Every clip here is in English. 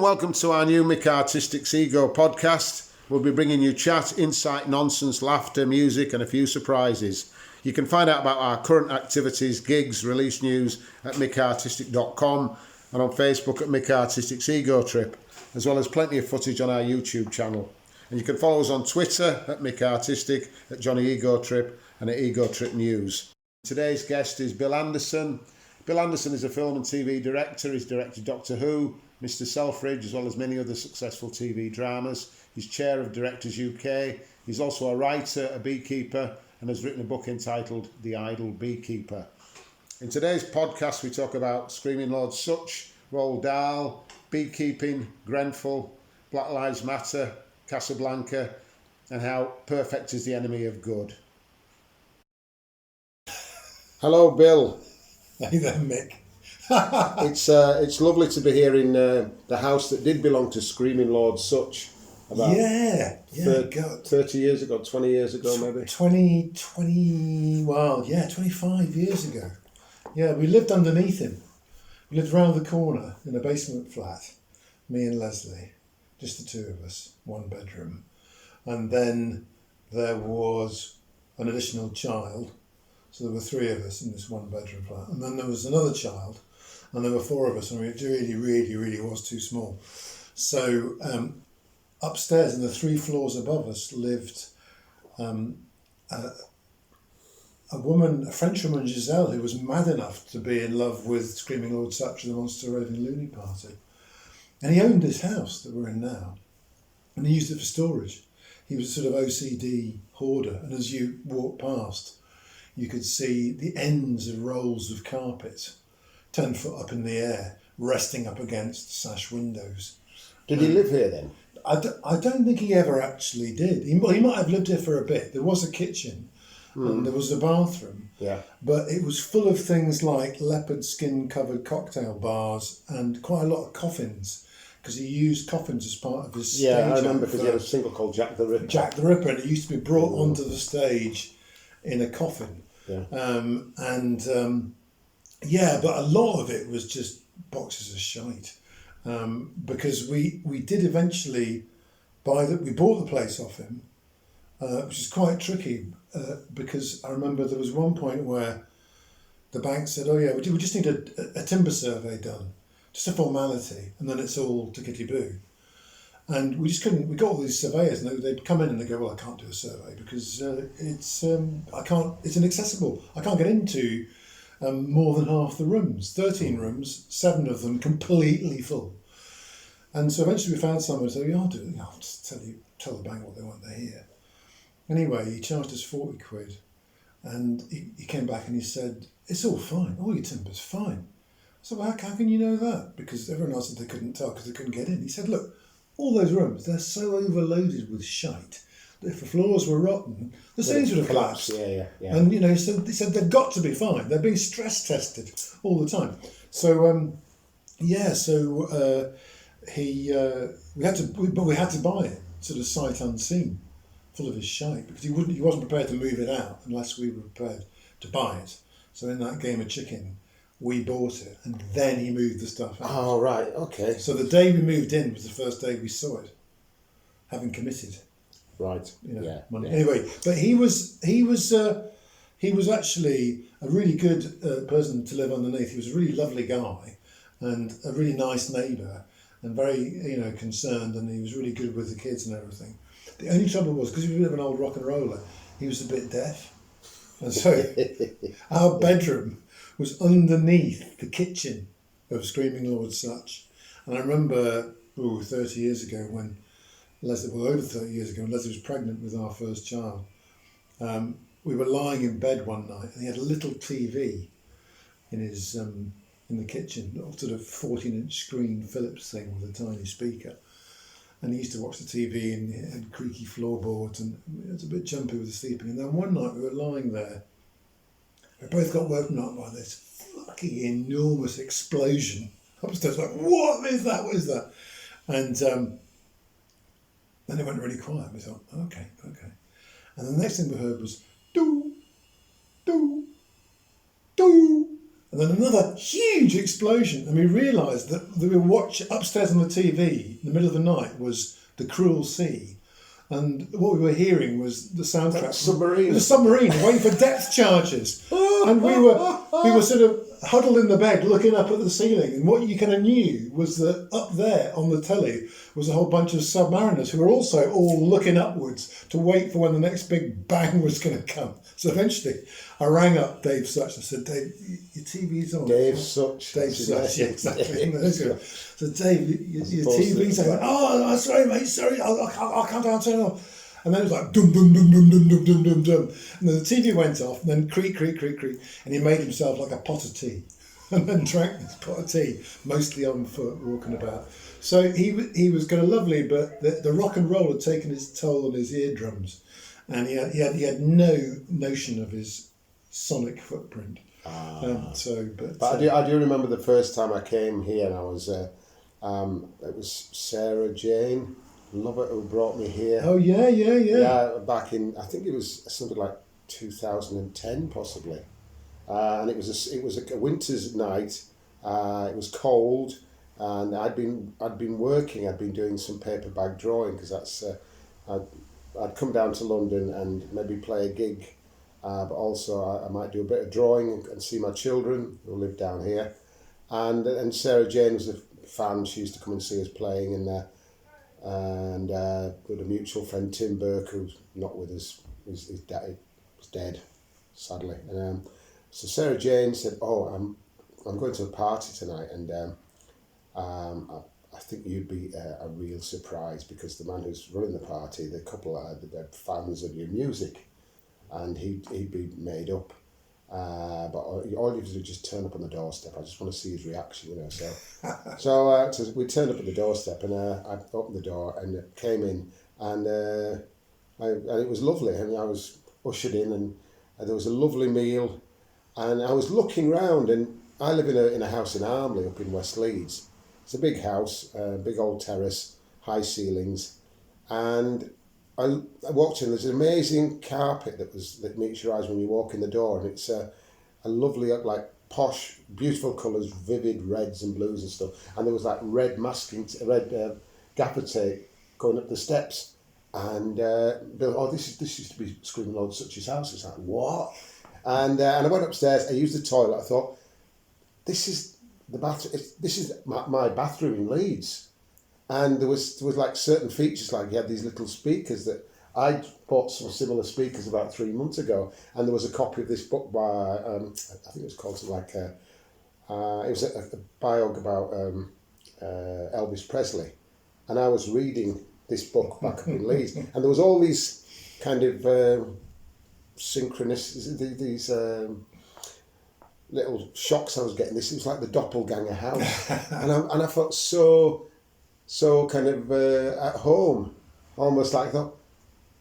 Welcome to our new Mik Artistik's Ego podcast. We'll be bringing you chat, insight, nonsense, laughter, music and a few surprises. You can find out about our current activities, gigs, release news at mikartistik.com and on Facebook at Mik Artistik's Ego Trip, as well as plenty of footage on our YouTube channel. And you can follow us on Twitter at Mik Artistik, at Johnny Ego Trip and at Ego Trip News. Today's guest is Bill Anderson. Bill Anderson is a film and TV director. He's directed Doctor Who, Mr Selfridge, as well as many other successful TV dramas. He's chair of Directors UK. He's also a writer, a beekeeper, and has written a book entitled The Idle Beekeeper. In today's podcast, we talk about Screaming Lord Sutch, Roald Dahl, beekeeping, Grenfell, Black Lives Matter, Casablanca, and how perfect is the enemy of good. Hello, Bill. Hey there, Mick. It's lovely to be here in the house that did belong to Screaming Lord Sutch about 30 years ago, 20 years ago maybe. 25 years ago. Yeah, we lived underneath him. We lived round the corner in a basement flat, me and Leslie, just the two of us, one bedroom. And then there was an additional child, so there were three of us in this one bedroom flat. And then there was another child, and there were four of us, and it really was too small. So upstairs, in the 3 floors above us, lived a French woman, Giselle, who was mad enough to be in love with Screaming Lord Sutch and the Monster Raving Loony Party. And he owned this house that we're in now, and he used it for storage. He was a sort of OCD hoarder, and as you walked past, you could see the ends of rolls of carpet 10 foot up in the air, resting up against sash windows. Did he live here then? I don't think he ever actually did. He might have lived here for a bit. There was a kitchen and there was a bathroom, but it was full of things like leopard skin covered cocktail bars and quite a lot of coffins, because he used coffins as part of his stage. Yeah, I remember, because he had a single called Jack the Ripper. Jack the Ripper, and it used to be brought onto the stage in a coffin. Yeah. But a lot of it was just boxes of shite, because we did eventually we bought the place off him, which is quite tricky, because I remember there was one point where the bank said, "Oh yeah, we just need a timber survey done, just a formality, and then it's all tickety-boo." And we just couldn't. We got all these surveyors, and they'd come in and they go, "Well, I can't do a survey because it's inaccessible. I can't get into more than half the rooms. 13 rooms, 7 of them completely full." And so eventually we found someone who said, "Yeah, I'll do it. I'll just tell the bank what they want. They're here." Anyway, he charged us 40 quid, and he came back and he said, "It's all fine. All your timber's fine." So how can you know that? Because everyone else said they couldn't tell because they couldn't get in. He said, "Look, all those rooms, they're so overloaded with shite that if the floors were rotten, the ceilings would have collapsed." Yeah. And so they said they've got to be fine. They're being stress tested all the time. So we had to buy it sort of sight unseen, full of his shite, because he wasn't prepared to move it out unless we were prepared to buy it. So in that game of chicken, we bought it, and then he moved the stuff out. Oh, right, okay. So the day we moved in was the first day we saw it, having committed. Right. Money. Yeah. Anyway, but he was actually a really good person to live underneath. He was a really lovely guy, and a really nice neighbour, and very concerned, and he was really good with the kids and everything. The only trouble was, because he was a bit of an old rock and roller, he was a bit deaf, and so our bedroom was underneath the kitchen of Screaming Lord Sutch. And I remember 30 years ago when over 30 years ago when Leslie was pregnant with our first child, we were lying in bed one night, and he had a little TV in his in the kitchen, a little sort of 14-inch screen Philips thing with a tiny speaker. and he used to watch the TV and creaky floorboards, and it was a bit jumpy with the sleeping. And then one night we were lying there. We both got woken up by this fucking enormous explosion upstairs. Like, what is that? What is that? And then it went really quiet. We thought, okay. And the next thing we heard was doo, doo, doo. And then another huge explosion. And we realised that we were watching upstairs on the TV in the middle of the night was The Cruel Sea. And what we were hearing was the soundtrack. Submarine. It was a submarine waiting for depth charges. And we were sort of huddled in the bed looking up at the ceiling. And what you kind of knew was that up there on the telly was a whole bunch of submariners who were also all looking upwards to wait for when the next big bang was going to come. So eventually I rang up Dave Such. I said, Dave, your TV's on. Dave Such. Dave Such, yeah, exactly. So Dave, your TV's on. Oh, sorry, mate, sorry, I'll come down, turn it off. And then it was like dum dum dum dum dum dum dum dum dum. And then the TV went off, and then creak, creak, creak, creak. And he made himself like a pot of tea. And then drank this pot of tea, mostly on foot, walking about. So he was kind of lovely, but the rock and roll had taken its toll on his eardrums. And he had no notion of his sonic footprint. But I do remember the first time I came here, and I was it was Sarah Jane Lovett who brought me here. Oh yeah. Yeah, back in, I think it was something like 2010 possibly, and it was a winter's night. It was cold, and I'd been working. I'd been doing some paper bag drawing because that's I'd come down to London and maybe play a gig, but also I might do a bit of drawing and see my children who live down here, and Sarah Jane was a fan. She used to come and see us playing in there. And we had a mutual friend, Tim Burke, who's not with us. His dad was dead, sadly. And so Sarah Jane said, "Oh, I'm going to a party tonight, and I think you'd be a real surprise because the man who's running the party, the couple they're fans of your music, and he'd be made up. But all you have to do is just turn up on the doorstep. I just want to see his reaction, you know." So we turned up at the doorstep, and I opened the door and came in, and it was lovely. I mean, I was ushered in, and there was a lovely meal, and I was looking round, and I live in a house in Armley up in West Leeds. It's a big house, big old terrace, high ceilings, and I walked in. There's an amazing carpet that meets your eyes when you walk in the door, and it's a lovely, like posh, beautiful colours, vivid reds and blues and stuff. And there was like red gaffer tape going up the steps. And Bill, this used to be Screaming Lord Such's house. It's like, what? And I went upstairs. I used the toilet. I thought, this is the bathroom. This is my bathroom in Leeds. And there was like certain features, like you had these little speakers that I bought some similar speakers about 3 months ago, and there was a copy of this book by I think it was called something like it was a biog about Elvis Presley, and I was reading this book back up in Leeds, and there was all these kind of synchronous these little shocks I was getting. This was like the doppelganger house, and I felt so kind of at home, almost like I thought,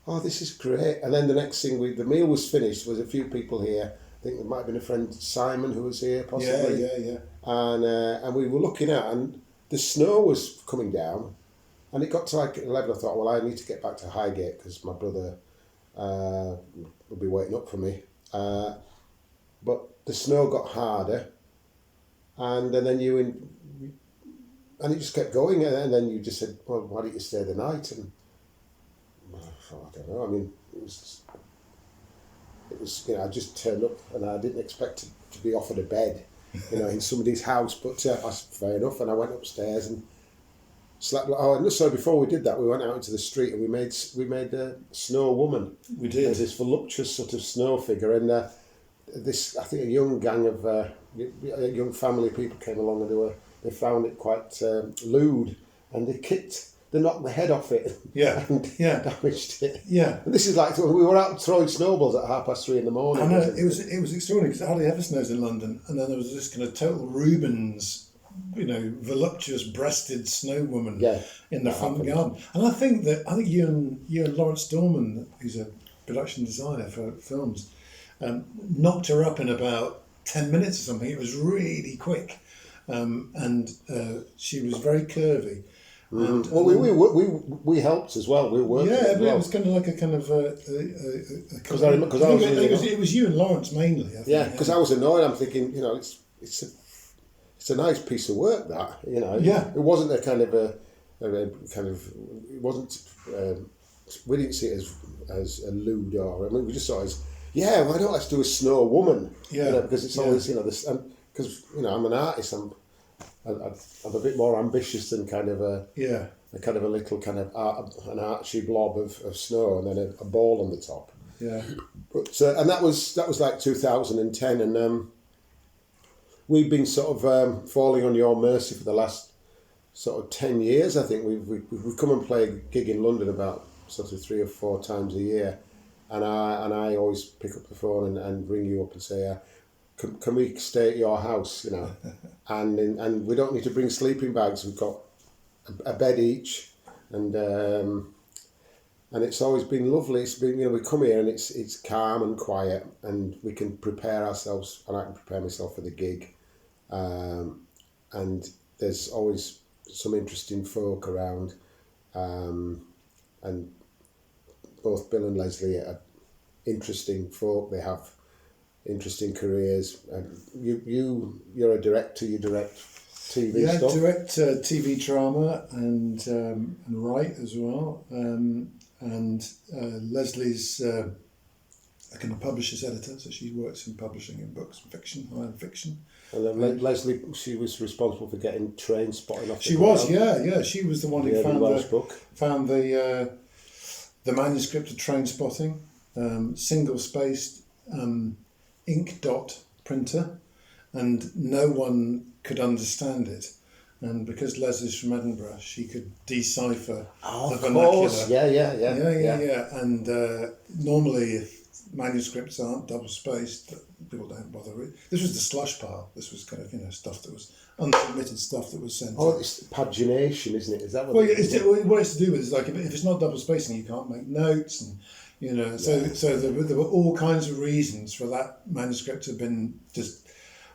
oh, this is great. And then the next thing, the meal was finished. There was a few people here. I think there might have been a friend, Simon, who was here possibly. Yeah. And we were looking out, and the snow was coming down, and it got to like 11. I thought, well, I need to get back to Highgate because my brother will be waiting up for me. But the snow got harder, and then and it just kept going, and then you just said, well, why don't you stay the night? And I don't know, I mean, it was I just turned up, and I didn't expect to be offered a bed, in somebody's house, but fair enough, and I went upstairs and slept. Oh, and so before we did that, we went out into the street, and we made a snow woman. We did. There's this voluptuous sort of snow figure, and I think a young gang of a young family of people came along, and they found it quite lewd, and they knocked the head off it. Yeah. And damaged it. Yeah. And this is like, we were out throwing snowballs at 3:30 in the morning. I know, it was extraordinary because it hardly ever snows in London, and then there was this kind of total Rubens voluptuous-breasted snow woman Yeah, in the that front happened. garden. And I think you and Lawrence Dorman, who's a production designer for films, knocked her up in about 10 minutes or something. It was really quick, and she was very curvy. And, Well, we helped as well. We worked. yeah, as but well. it was kind of like a kind of Because I was it was you and Lawrence mainly. I think, yeah, because I was annoyed. I'm thinking, it's a nice piece of work that, Yeah. It wasn't a kind of a kind of, it wasn't. We didn't see it as a lewd or. I mean, we just saw it as, yeah, why not let's do a snow woman? Yeah. Because it's always this, because I'm an artist. I'm a bit more ambitious than kind of a kind of a little kind of an archy blob of snow and then a ball on the top. Yeah. But and that was like 2010, and we've been sort of falling on your mercy for the last sort of 10 years. I think we've come and play a gig in London about sort of 3 or 4 times a year, and I always pick up the phone and ring you up and say, can we stay at your house, and we don't need to bring sleeping bags. We've got a bed each, and it's always been lovely. It's been, we come here and it's calm and quiet, and we can prepare ourselves, and I can prepare myself for the gig, and there's always some interesting folk around, and both Bill and Leslie are interesting folk. They have interesting careers. You're a director. You direct TV stuff. Yeah, direct TV drama and write as well. And Leslie's a kind of publisher's editor, so she works in publishing in books, fiction, high end fiction. And then Leslie, she was responsible for getting Train Spotting off. She was, yeah. She was the one who found the manuscript of Train Spotting, single spaced ink dot printer, and no one could understand it. And because Leslie's from Edinburgh, she could decipher the vernacular. Course. Yeah. And normally, if manuscripts aren't double spaced, people don't bother reading. This was the slush pile. This was kind of stuff that was unsubmitted stuff that was sent. Oh, it's pagination, isn't it? Is that what? Well, what it's to do with is like if it's not double spacing, you can't make notes, and so there were all kinds of reasons for that manuscript to have been just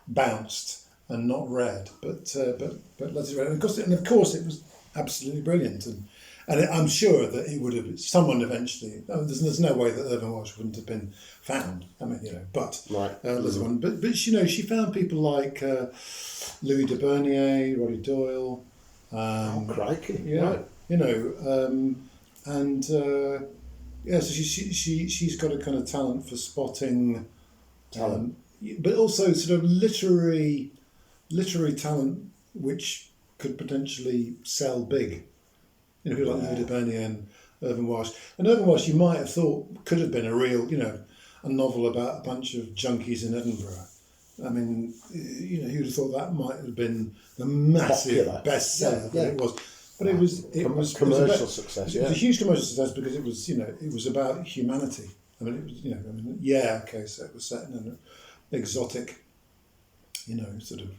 bounced and not read, but Leslie read it. And of course it was absolutely brilliant, and I'm sure that it would have someone eventually. There's no way that Irvine Welsh wouldn't have been found. I mean, but right. Leslie, but she found people like Louis de Bernier, Roddy Doyle. Crikey! Yeah, right. So she's got a kind of talent for spotting Talent. but also sort of literary talent which could potentially sell big. People like Louis de Bernier and Irvine Welsh. And Irvine Welsh, you might have thought, could have been a real, a novel about a bunch of junkies in Edinburgh. I mean, who'd have thought that might have been the massive bestseller that it was. But it was commercial success. It was a huge commercial success because it was about humanity. I mean, it was so it was set in an exotic, sort of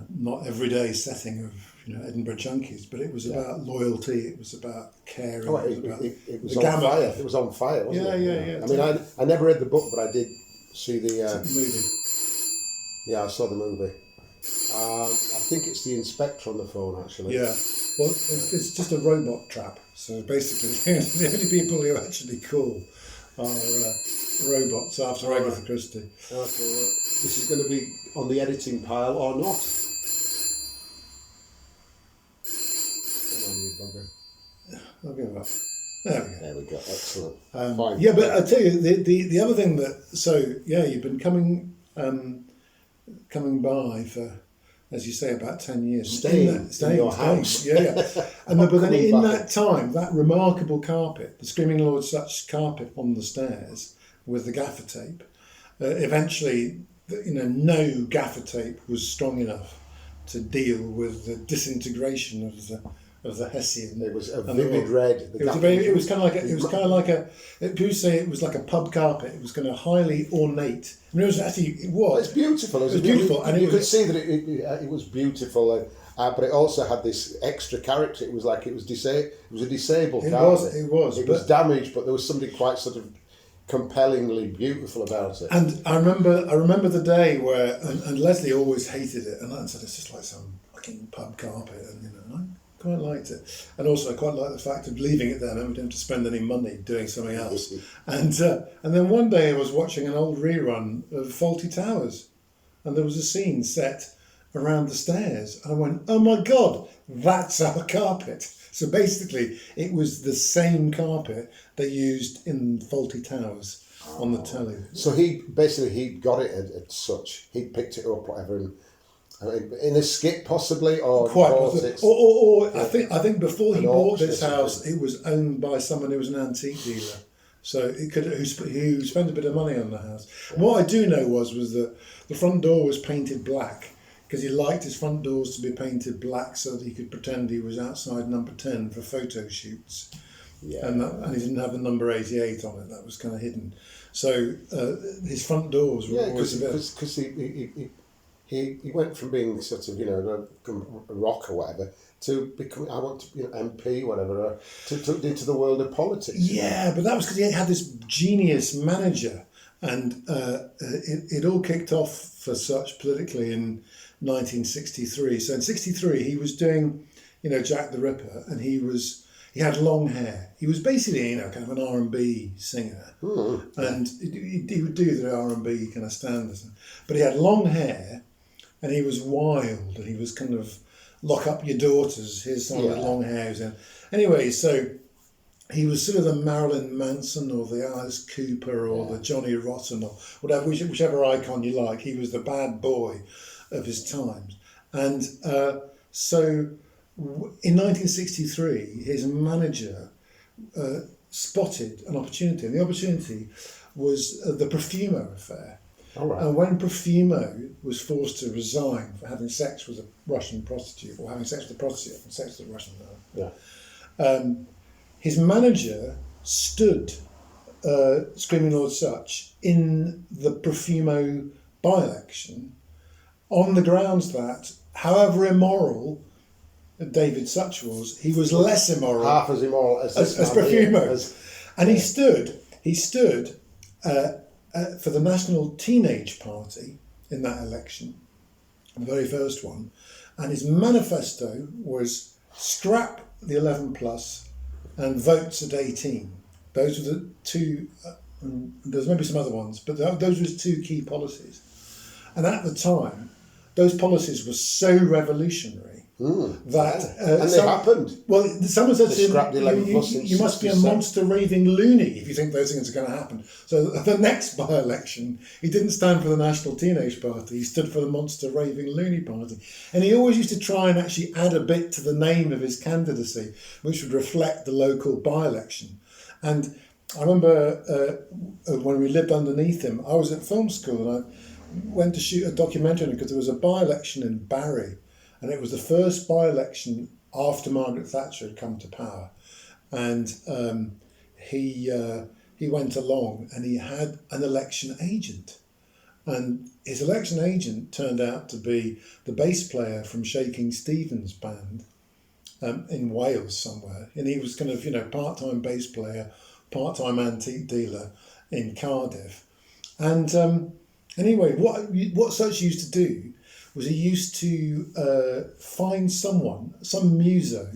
not everyday setting of Edinburgh junkies, but it was about loyalty. It was about caring. Oh, it was on fire. It was on fire, wasn't it? Yeah. I mean, I never read the book, but I did see the movie. Yeah, I saw the movie. I think it's the inspector on the phone, actually. Yeah. Well, it's just a robot trap. So basically, the only people who actually call are robots after Agatha Christie. Okay, well, this is going to be on the editing pile or not. Come on, you bugger. I'll give it up. There we go. Excellent. Fine. Yeah, but I tell you, the other thing you've been coming by for, as you say, about 10 years. Staying in your house. Yeah. But then in that time, that remarkable carpet, the Screaming Lord Sutch carpet on the stairs with the gaffer tape, eventually, no gaffer tape was strong enough to deal with the disintegration of of the Hessian. It was a And vivid red. It was kind of like a. People say it was like a pub carpet. It was kind of highly ornate. I mean, it was. It's beautiful. It was beautiful, and you could see that it was beautiful. But it also had this extra character. It was like it was a disabled carpet. It was damaged, but there was something quite sort of compellingly beautiful about it. And I remember the day where, and Leslie always hated it, and I said it's just like some fucking pub carpet, and I quite liked it, and also I quite liked the fact of leaving it there and not having to spend any money doing something else. And then one day I was watching an old rerun of Fawlty Towers, and there was a scene set around the stairs, and I went, oh my god, that's our carpet. So basically it was the same carpet they used in Fawlty Towers on the telly. So he got it at such, he picked it up, whatever, and in a skit possibly, or bought it. Or I think before he bought this house, it was owned by someone who was an antique dealer. So who spent a bit of money on the house. And what I do know was that the front door was painted black, because he liked his front doors to be painted black so that he could pretend he was outside number 10 for photo shoots. Yeah. And he didn't have the number 88 on it, that was kind of hidden. So his front doors were always a bit... Because he went from being sort of, a rock or whatever, to become, MP, whatever, into the world of politics. Yeah, but that was because he had this genius manager, and it all kicked off for such politically in 1963. So in 63 he was doing, Jack the Ripper, and he had long hair. He was basically, kind of an R&B singer, and he would do the R&B kind of standards. But he had long hair, and he was wild, and he was kind of lock up your daughters. Here's someone with long hair. Anyway, so he was sort of the Marilyn Manson or the Alice Cooper or the Johnny Rotten or whatever, whichever icon you like. He was the bad boy of his times. And so in 1963, his manager spotted an opportunity, and the opportunity was the Profumo affair. All right. And when Profumo was forced to resign for having sex with a Russian prostitute, or having sex with a prostitute, having sex with a Russian man, his manager stood Screaming Lord Sutch in the Profumo by-election on the grounds that, however immoral David Sutch was, he was less immoral. Half as immoral as Profumo. And he stood for the National Teenage Party in that election, the very first one, and his manifesto was scrap the 11 plus and votes at 18. Those were the two, there's maybe some other ones, but those were his two key policies. And at the time, those policies were so revolutionary that... and they happened. Well, someone said to him, you must be a monster raving loony if you think those things are going to happen. So the next by-election, he didn't stand for the National Teenage Party, he stood for the Monster Raving Loony Party. And he always used to try and actually add a bit to the name of his candidacy, which would reflect the local by-election. And I remember when we lived underneath him, I was at film school and I went to shoot a documentary because there was a by-election in Barry, and it was the first by-election after Margaret Thatcher had come to power. And he went along and he had an election agent. And his election agent turned out to be the bass player from Shaking Stevens band in Wales somewhere. And he was kind of, part-time bass player, part-time antique dealer in Cardiff. And anyway, what Sutch used to do was he used to find some muso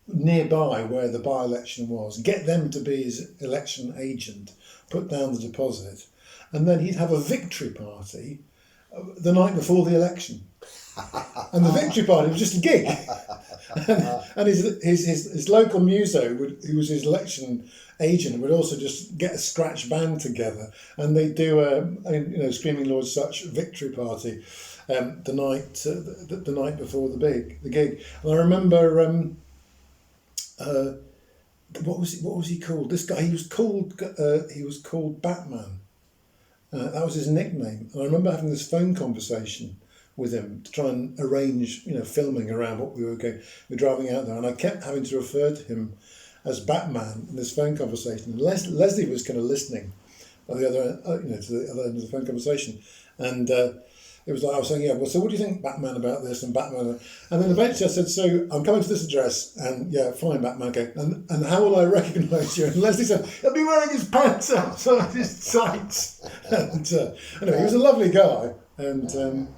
nearby where the by-election was, get them to be his election agent, put down the deposit, and then he'd have a victory party the night before the election. And the victory party was just a gig. and his local muso, who was his election agent, would also just get a scratch band together, and they'd do a Screaming Lord Sutch victory party the night before the gig. And I remember what was he called? This guy, he was called Batman. That was his nickname. And I remember having this phone conversation with him to try and arrange, filming around what we were going. We were driving out there, and I kept having to refer to him as Batman in this phone conversation. And Leslie was kind of listening at the other, to the other end of the phone conversation, and it was like I was saying, yeah. Well, so what do you think, Batman, about this and Batman? And then eventually I said, so I'm coming to this address, and yeah, fine, Batman. Okay, and how will I recognise you? And Leslie said, he'll be wearing his pants outside his tights. And anyway, he was a lovely guy, and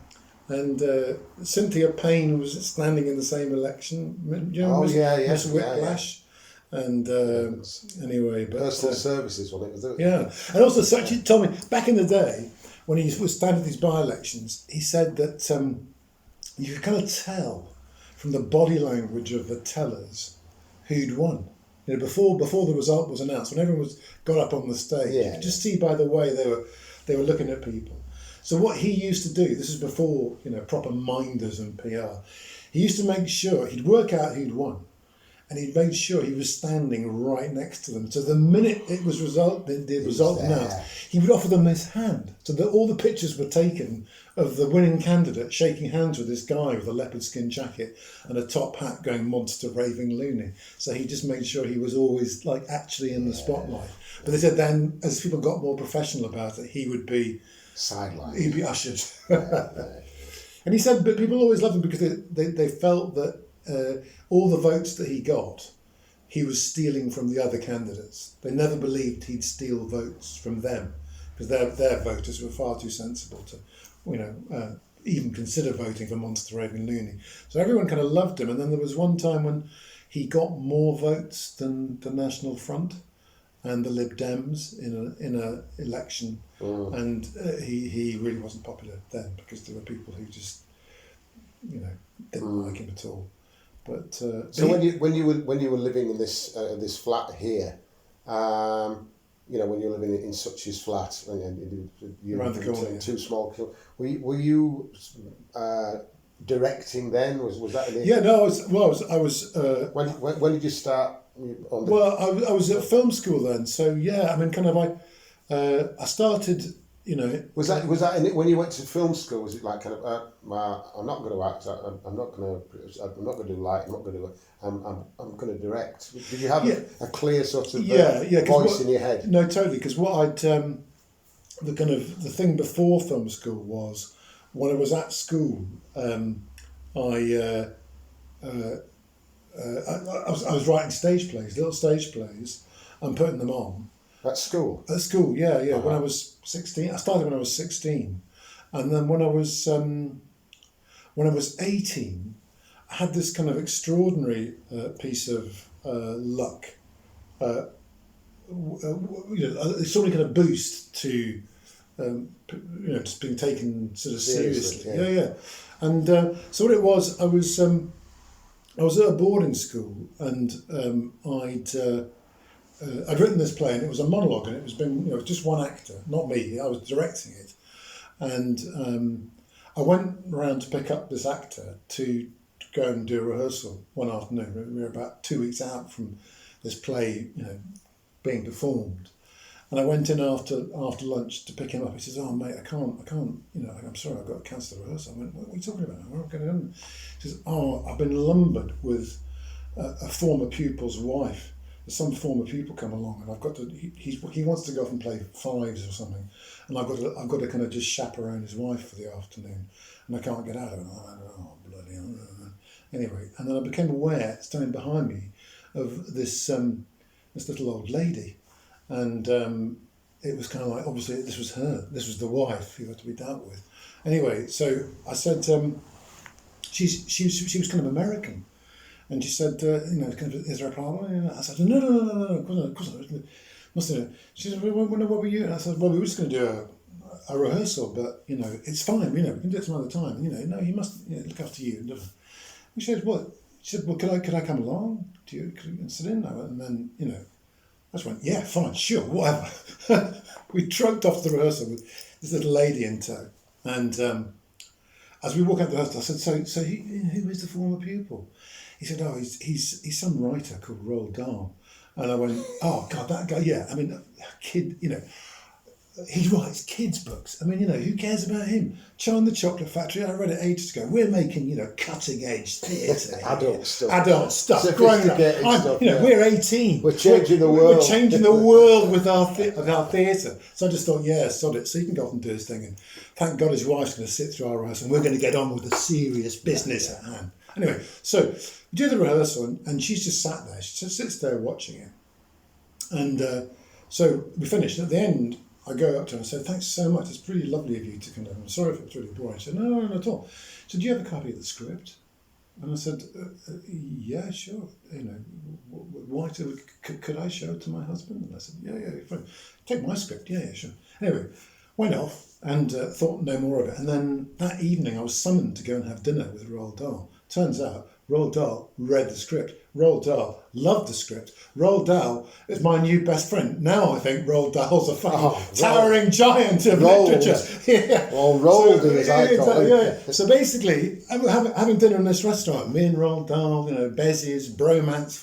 Cynthia Payne was standing in the same election. Miss Whiplash. And anyway, but personal services, wasn't it? Was it? Yeah, and also, so she told me back in the day when he was standing these by-elections, he said that you could kind of tell from the body language of the tellers who'd won. Before the result was announced, when everyone got up on the stage, you could just see by the way they were looking at people. So what he used to do, this is before proper minders and PR, he used to make sure he'd work out who'd won, and he made sure he was standing right next to them. So the minute it was the result announced, he would offer them his hand. So that all the pictures were taken of the winning candidate shaking hands with this guy with a leopard skin jacket and a top hat going monster raving loony. So he just made sure he was always like actually in the spotlight. But they said then, as people got more professional about it, he would be sidelined. He'd be ushered. And he said, but people always loved him because they felt that all the votes that he got, he was stealing from the other candidates. They never believed he'd steal votes from them because their voters were far too sensible to, even consider voting for Monster Raving Looney. So everyone kind of loved him. And then there was one time when he got more votes than the National Front and the Lib Dems in a election, and he really wasn't popular then because there were people who just, didn't like him at all. But so when you were living in this flat here, when you were living in Such's flat and you around the corner, two small, were you directing then? Was that an I was. When did you start? I was at film school then, so yeah. I mean, kind of I started. Was that when you went to film school? Was it like kind of I'm not going to act. I'm not going to do light. I'm not going to. I'm going to direct. Did you have a clear sort of voice in your head? No, totally. Because what I'd the thing before film school was when I was at school. I was writing little stage plays, and putting them on. At school? At school, yeah. When I was 16, I started when I was 16, and then when I was 18, I had this kind of extraordinary piece of luck. Sort of kind of boost to, just being taken sort of seriously. Yeah. And so what it was, I was at a boarding school, and I'd written this play, and it was a monologue, and it was just one actor, not me. I was directing it, and I went around to pick up this actor to go and do a rehearsal one afternoon. We were about 2 weeks out from this play, being performed, and I went in after lunch to pick him up. He says, "Oh mate, I can't. I'm sorry, I've got to cancel the rehearsal." I went, "What are you talking about? What going on?" He says, "Oh, I've been lumbered with a former pupil's wife. Some former pupil come along, and I've got to. He wants to go off and play fives or something, and I've got to kind of just chaperone his wife for the afternoon, and I can't get out of it." Oh bloody hell! Anyway, and then I became aware, standing behind me, of this little old lady, and it was kind of like obviously this was her. This was the wife who had to be dealt with. Anyway, so I said, she was kind of American. And she said, is there a problem? I said, no, of course not. Must have. She said, well, what were you? And I said, well, we were just going to do a rehearsal, but, it's fine, we can do it some other time. No, he must look after you. And she said, what? She said, well, could I come along? Could you sit in? And then, I just went, yeah, fine, sure, whatever. We trucked off to the rehearsal with this little lady in tow. And as we walk out the rehearsal, I said, so who is the former pupil? He said, oh, he's some writer called Roald Dahl. And I went, oh, God, that guy, yeah. I mean, a kid, he writes kids' books. I mean, who cares about him? Charlie and the Chocolate Factory, I read it ages ago. We're making, cutting-edge theatre. Adult stuff. Adult stuff. Sophisticated stuff, We're 18. We're changing the world. We're changing the world with our theatre. So I just thought, yeah, sod it. So he can go off and do his thing. And thank God his wife's going to sit through our rehearsal and we're going to get on with the serious business at hand. Anyway, so we do the rehearsal and she's just sat there. She just sits there watching it. And so we finished. At the end, I go up to her and say, thanks so much. It's really lovely of you to come down. I'm sorry if it was really boring. She said, no, not at all. She said, do you have a copy of the script? And I said, yeah, sure. Why? Could I show it to my husband? And I said, yeah, fine. Take my script. Yeah, sure. Anyway, went off and thought no more of it. And then that evening I was summoned to go and have dinner with Roald Dahl. Turns out Roald Dahl read the script. Roald Dahl loved the script. Roald Dahl is my new best friend. Now I think Roald Dahl's a fucking towering giant of literature. Yeah. Well, Roald is iconic. Yeah. So basically, having dinner in this restaurant, me and Roald Dahl, Bez's bromance,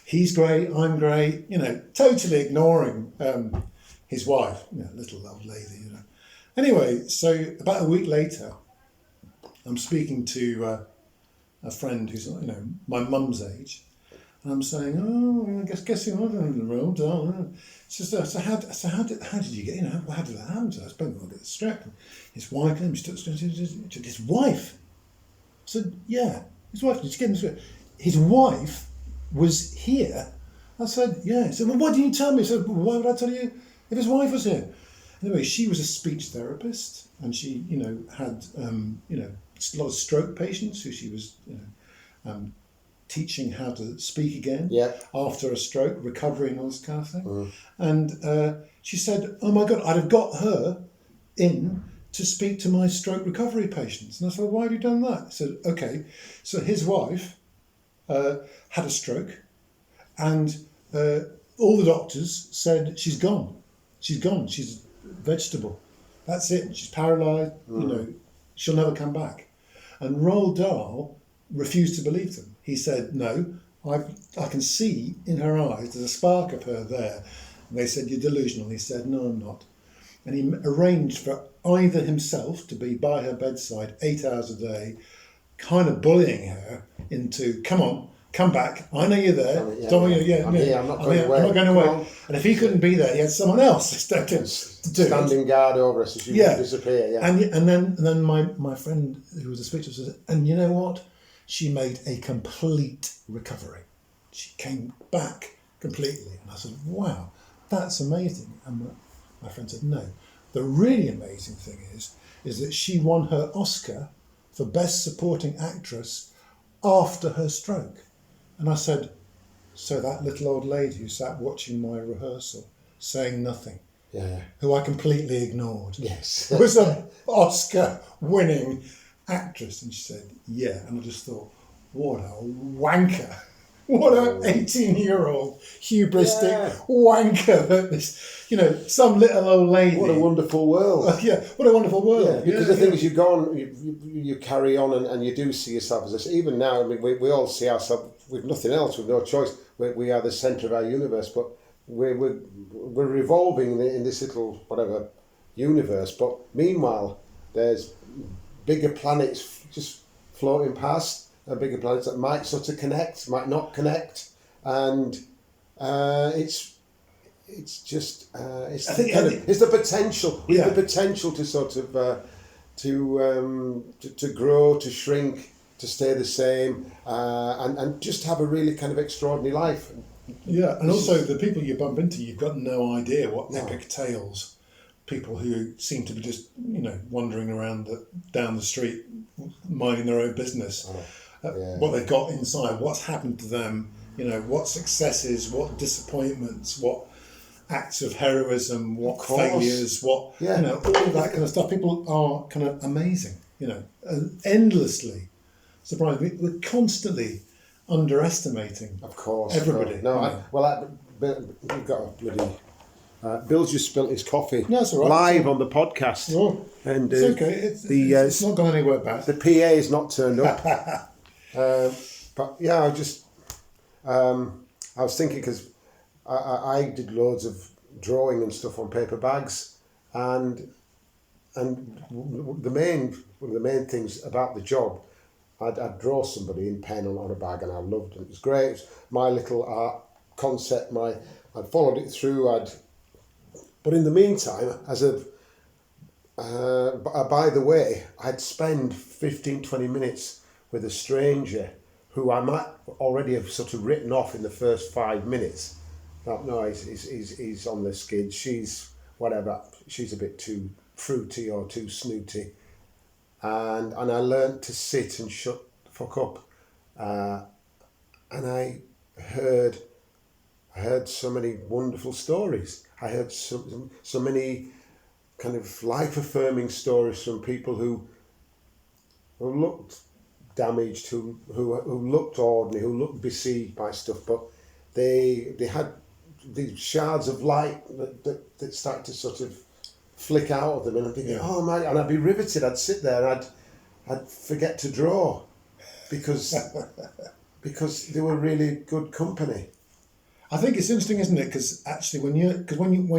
he's great, I'm great, totally ignoring his wife, little old lady, Anyway, so about a week later, I'm speaking to a friend who's, my mum's age, and I'm saying, I guess you're not in the road. So how did you get, how did that happen? So I spoke about the strap. His wife came, his wife. I said, yeah, his wife, did you get him strap? His wife was here. I said, yeah. He said, well, why didn't you tell me? I said, well, why would I tell you if his wife was here? Anyway, she was a speech therapist, and she, had, a lot of stroke patients who she was, teaching how to speak again after a stroke, recovery and all this kind of thing. And she said, oh my God, I'd have got her in to speak to my stroke recovery patients. And I said, well, why have you done that? I said, okay, so his wife had a stroke and all the doctors said, she's gone. She's gone. She's a vegetable. That's it. She's paralysed, she'll never come back. And Roald Dahl refused to believe them. He said, no, I can see in her eyes, there's a spark of her there. And they said, you're delusional. He said, no, I'm not. And he arranged for either himself to be by her bedside 8 hours a day, kind of bullying her into, come on, come back. I know you're there. I'm not going away. And if he couldn't be there, he had someone else to do standing guard over us as you disappear. Yeah. And then my friend who was a speaker said, and you know what? She made a complete recovery. She came back completely. And I said, wow, that's amazing. And my friend said, no. The really amazing thing is that she won her Oscar for Best Supporting Actress after her stroke. And I said, so that little old lady who sat watching my rehearsal, saying nothing, who I completely ignored, was an Oscar-winning actress. And she said, yeah. And I just thought, what a wanker. What an 18-year-old hubristic wanker that this, some little old lady. What a wonderful world. What a wonderful world. Because the thing is, you go on, you carry on and you do see yourself as this. Even now, I mean, we all see ourselves with nothing else, with no choice. We are the centre of our universe, but we're revolving in this little, whatever, universe. But meanwhile, there's bigger planets just floating past. Bigger planets that might sort of connect, might not connect, and it's the potential. We have the potential to sort of to grow, to shrink, to stay the same, and just have a really kind of extraordinary life. Yeah, and also the people you bump into, you've got no idea what epic tales. People who seem to be just wandering around down the street, minding their own business. What they've got inside, what's happened to them, what successes, what disappointments, what acts of heroism, what failures, what all of that kind of stuff. People are kind of amazing, endlessly surprised. We're constantly underestimating, of course, everybody. We've got a bloody. Bill's just spilt his coffee. No, that's all right. Live on the podcast. Oh, and it's okay. It's not gone anywhere back. The PA is not turned up. But yeah, I was thinking because I did loads of drawing and stuff on paper bags, and one of the main things about the job, I'd draw somebody in pen on a bag, and I loved it. It was great. It was my little art concept. I'd followed it through. But in the meantime, by the way, I'd spend 15, 20 minutes with a stranger who I might already have sort of written off in the first 5 minutes. No, he's on the skids. She's whatever. She's a bit too fruity or too snooty. And I learnt to sit and shut the fuck up. And I heard so many wonderful stories. I heard so many kind of life-affirming stories from people who looked damaged, who looked ordinary, who looked besieged by stuff, but they had these shards of light that started to sort of flick out of them, and I'm thinking, oh my, and I'd be riveted. I'd sit there and I'd forget to draw because they were really good company. I think it's interesting, isn't it? Because actually, when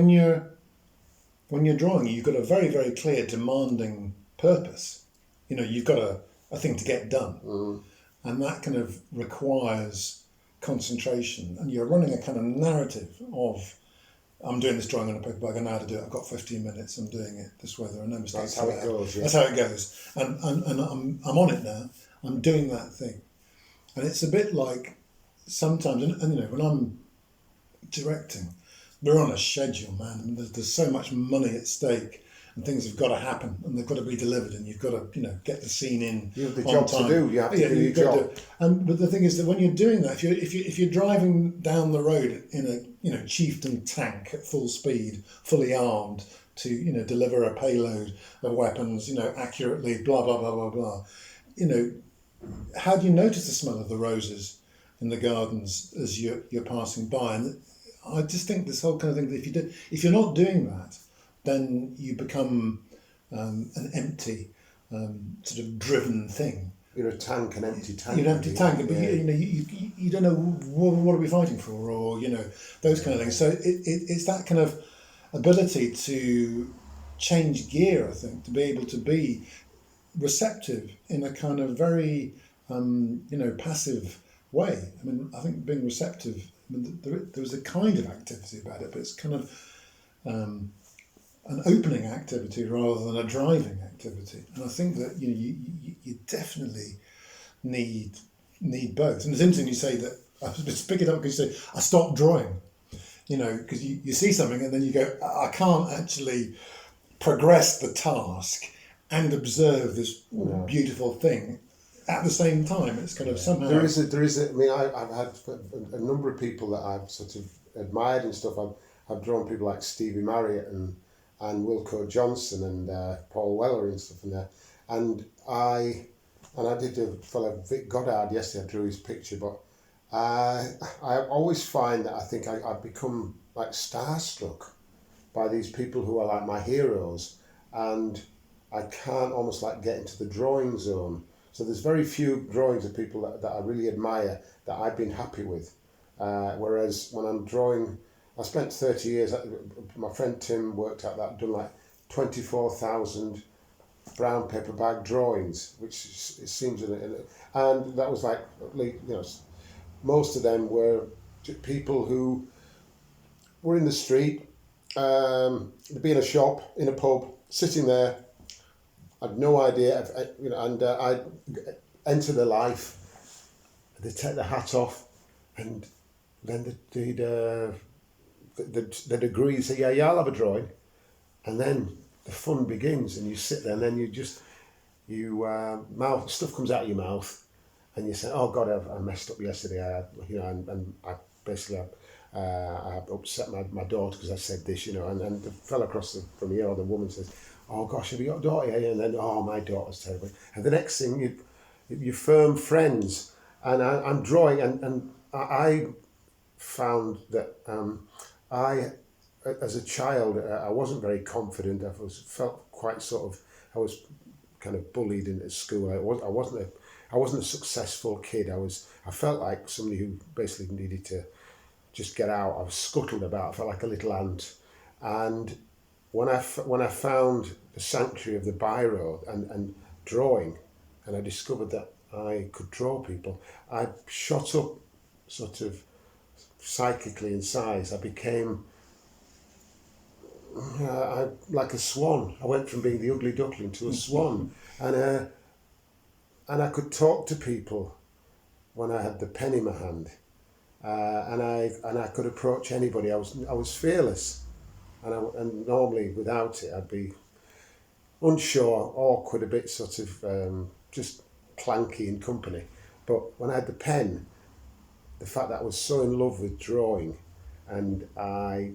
you're drawing, you've got a very, very clear, demanding purpose. You've got a thing to get done, and that kind of requires concentration. And you're running a kind of narrative of, I'm doing this drawing on a paper bag, I know how to do it. I've got 15 minutes. I'm doing it this way. There are no mistakes. That's how it goes. Yeah. That's how it goes. And I'm on it now. I'm doing that thing, and it's a bit like sometimes. And when I'm directing, we're on a schedule, man. I mean, there's so much money at stake, and things have got to happen, and they've got to be delivered, and you've got to, get the scene in. You have the job time to do. You have to do your job. But the thing is that when you're doing that, if you're driving down the road in a chieftain tank at full speed, fully armed to deliver a payload of weapons, accurately, blah blah blah blah blah, how do you notice the smell of the roses in the gardens as you're passing by? And I just think this whole kind of thing that if you're not doing that, then you become an empty, sort of driven thing. You're a tank, an empty tank. You're an empty tank, but you don't know what are we fighting for, or those kind of things. So it's that kind of ability to change gear, I think, to be able to be receptive in a kind of very passive way. I mean, I think being receptive, there was a kind of activity about it, but it's kind of an opening activity rather than a driving activity. And I think that you definitely need both. And it's interesting you say that. I was just pick it up because you say I stopped drawing. Because you see something and then you go, I can't actually progress the task and observe this beautiful thing at the same time. It's kind of somehow there is a. I mean, I've had a number of people that I've sort of admired and stuff. I've drawn people like Stevie Marriott and Wilco Johnson and Paul Weller and stuff in there, and I did a fellow Vic Goddard yesterday. I drew his picture, but I always find that I think I've become like starstruck by these people who are like my heroes, and I can't almost like get into the drawing zone. So there's very few drawings of people that I really admire that I've been happy with. Whereas when I'm drawing, I spent 30 years, my friend Tim worked out that I'd done like 24,000 brown paper bag drawings, which it seems, and that was like, most of them were people who were in the street, they'd be in a shop, in a pub, sitting there. I'd no idea, and I'd enter their life. They'd take their hat off, and then they'd agree, say, yeah, I'll have a drawing, and then the fun begins, and you sit there, and then mouth stuff comes out of your mouth, and you say, oh God, I messed up yesterday. And I basically I upset my daughter because I said this, and the fella across from here, or the woman says, oh gosh, have you got a daughter? Yeah, and then, oh, my daughter's terrible. And the next thing, you firm friends, and I'm drawing, and I found that I, as a child, I wasn't very confident. Felt quite I was kind of bullied in school. I wasn't a successful kid. I felt like somebody who basically needed to just get out. I was scuttled about. I felt like a little ant. And when I found the sanctuary of the biro and drawing, and I discovered that I could draw people, I shot up sort of psychically in size. I became like a swan. I went from being the ugly duckling to a swan, and I could talk to people when I had the pen in my hand, and I could approach anybody. I was fearless, and normally without it I'd be unsure, awkward, a bit sort of just clanky in company. But when I had the pen, the fact that I was so in love with drawing, and my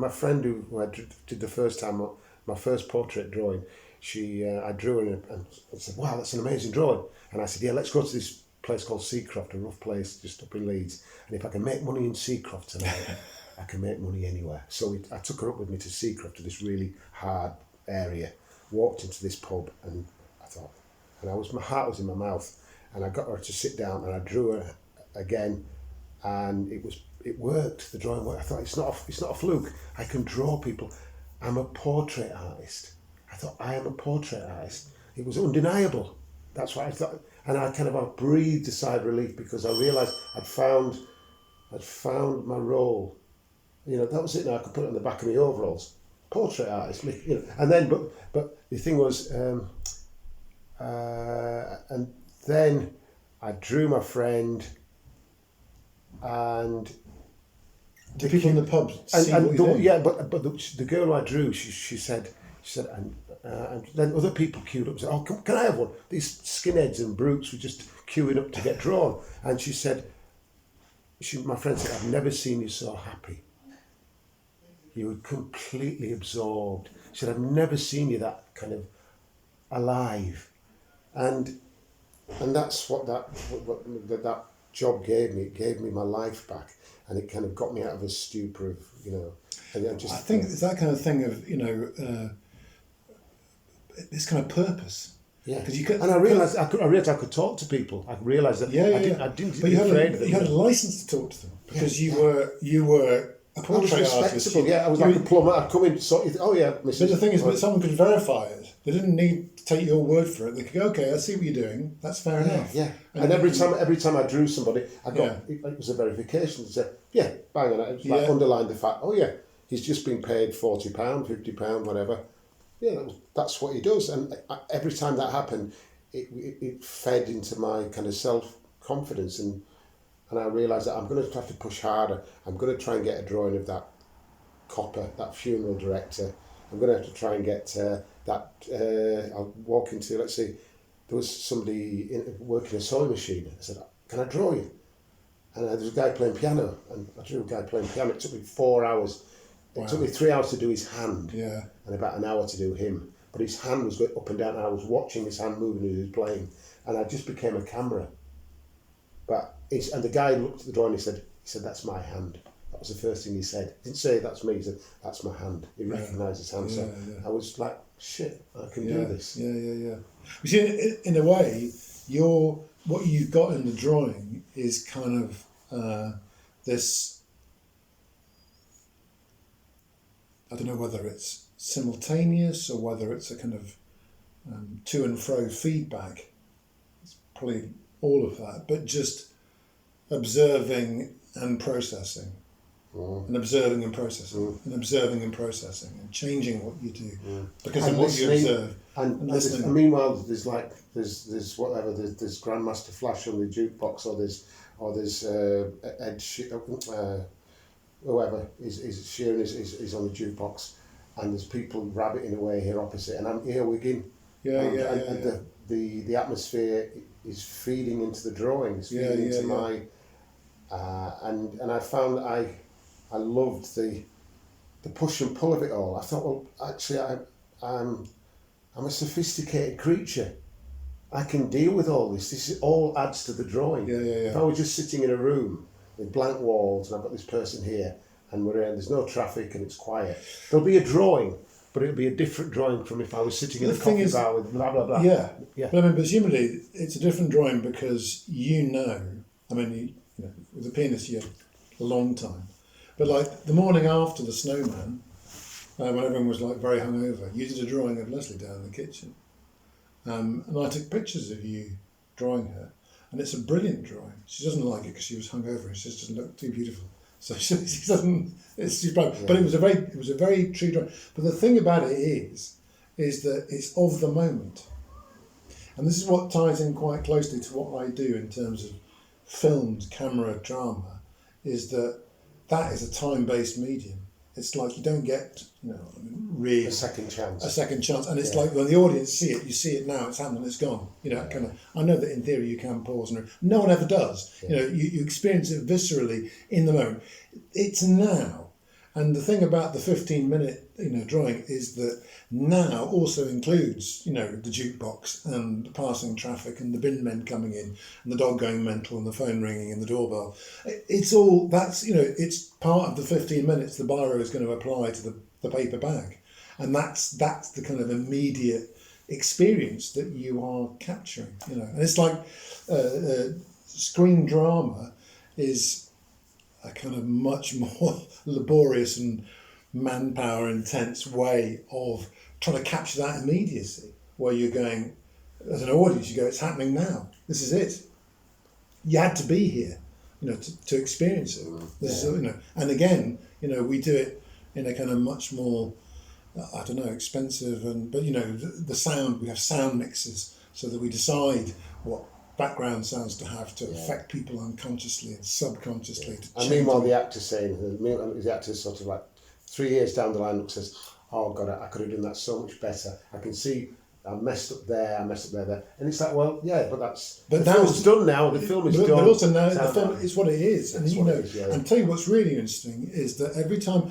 friend who I did the first time, my first portrait drawing, I drew her and said, "Wow, that's an amazing drawing." And I said, "Yeah, let's go to this place called Seacroft, a rough place just up in Leeds. And if I can make money in Seacroft tonight, I can make money anywhere." So I took her up with me to Seacroft, to this really hard area. Walked into this pub, and I thought, my heart was in my mouth, and I got her to sit down, and I drew her again, and it worked. The drawing worked. I thought, it's not a fluke. I can draw people. I'm a portrait artist. I thought, I am a portrait artist. It was undeniable. That's what I thought, and I kind of breathed a sigh of relief, because I realised I'd found my role. You know, that was it. Now I could put it on the back of my overalls. Portrait artist, you know. And then, but the thing was, and then I drew my friend, and do people in the pub see what you do? Yeah, but the girl I drew, she said, and then other people queued up and said, "Oh, can I have one?" These skinheads and brutes were just queuing up to get drawn, and she said, my friend said, "I've never seen you so happy. You were completely absorbed." She said, "I've never seen you that kind of alive," and that's what that job gave me. It gave me my life back, and it kind of got me out of a stupor of, you know. And I think it's that kind of thing of, you know, this kind of purpose. Yeah, and I realised I could talk to people. I realised that I didn't. But you had a license to talk to them, because you were a portrait artist. Yeah, I was like a plumber. I'd come in, so oh yeah, Mrs. But the thing is, but someone could verify it. They didn't need to take your word for it. They could go, "Okay, I see what you're doing. That's fair enough." Yeah, and every time I drew somebody, I got it was a verification to say, "Yeah, bang on it." Like underlined the fact, "Oh yeah, he's just been paid £40, £50, whatever." Yeah, that's what he does. And every time that happened, it fed into my kind of self-confidence, and I realised that I'm going to have to push harder. I'm going to try and get a drawing of that copper, that funeral director. I'm going to have to try and get I'll walk into, let's see, there was somebody working a sewing machine. I said, "Can I draw you?" And there was a guy playing piano, and I drew a guy playing piano. It took me 4 hours. It took me 3 hours to do his hand, and about an hour to do him. But his hand was going up and down, and I was watching his hand moving as he was playing, and I just became a camera. And the guy looked at the drawing and he said, "That's my hand." That was the first thing he said. He didn't say, "That's me." He said, "That's my hand." He recognised his hand. So I was like, shit, I can do this. Yeah. You see, in a way, what you've got in the drawing is kind of this. I don't know whether it's simultaneous or whether it's a kind of to and fro feedback. It's probably all of that, but just observing and processing, and observing and processing, and observing and processing, and changing what you do because of what you observe and listening. And meanwhile, there's Grandmaster Flash on the jukebox, or there's Ed whoever is Sheeran is on the jukebox, and there's people rabbiting away here opposite, and I'm earwigging. And the atmosphere is feeding into the drawings, feeding into my, and I found I loved the push and pull of it all. I thought, well, actually, I'm a sophisticated creature. I can deal with all this. This all adds to the drawing. If I was just sitting in a room with blank walls, and I've got this person here, and there's no traffic and it's quiet, there'll be a drawing, but it'll be a different drawing from if I was sitting in a coffee bar with blah blah blah. But I mean, presumably it's a different drawing because you know. I mean, you know, with the pianist you have a long time, But like the morning after the snowman, when everyone was like very hungover, you did a drawing of Leslie down in the kitchen, and I took pictures of you drawing her, and it's a brilliant drawing. She doesn't like it because she was hungover. She just doesn't look too beautiful, so she doesn't. She's proud. Yeah. But it was a very true drawing. But the thing about it is that it's of the moment, and this is what ties in quite closely to what I do in terms of filmed camera drama, is that is a time-based medium. It's like you don't get, really a second chance. And it's like when the audience see it, you see it now. It's happening. It's gone. Kind of. I know that in theory you can pause, and no one ever does. Yeah. You experience it viscerally in the moment. It's now, and the thing about the 15-minute drawing is that now also includes the jukebox and the passing traffic and the bin men coming in and the dog going mental and the phone ringing and the doorbell. It's all it's part of the 15 minutes the biro is going to apply to the paper bag, and that's the kind of immediate experience that you are capturing. And it's like screen drama is a kind of much more laborious and manpower intense way of trying to capture that immediacy, where you're going, as an audience, you go, it's happening now. This is it. You had to be here, to experience it. This is, and again, we do it in a kind of much more, I don't know, expensive but the sound, we have sound mixes so that we decide what background sounds to have to affect people unconsciously and subconsciously. Yeah. And meanwhile, the actor's saying, the actor's sort of like 3 years down the line, says, "Oh God, I could have done that so much better. I can see I messed up there, and it's like, well, yeah, but the film's done now. The film is done. But also now the film is what it is, and and tell you what's really interesting is that every time,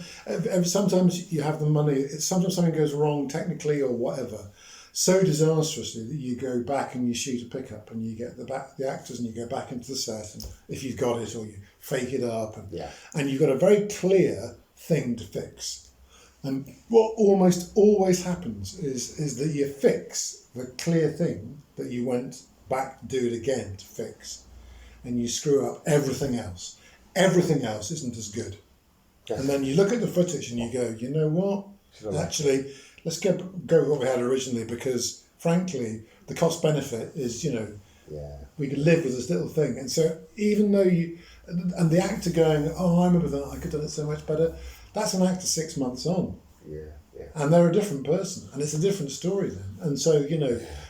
sometimes you have the money. Sometimes something goes wrong technically or whatever, so disastrously that you go back and you shoot a pickup and you get the actors and you go back into the set, and if you've got it, or you fake it up, and you've got a very clear thing to fix. And what almost always happens is that you fix the clear thing that you went back to do it again to fix, and you screw up everything else. Everything else isn't as good. Yes. And then you look at the footage and you go, you know what? Actually, let's go with what we had originally, because frankly, the cost benefit is, we could live with this little thing. And so even though and the actor going, oh, I remember that, I could have done it so much better. That's an actor 6 months on. Yeah. And they're a different person, and it's a different story then. And so,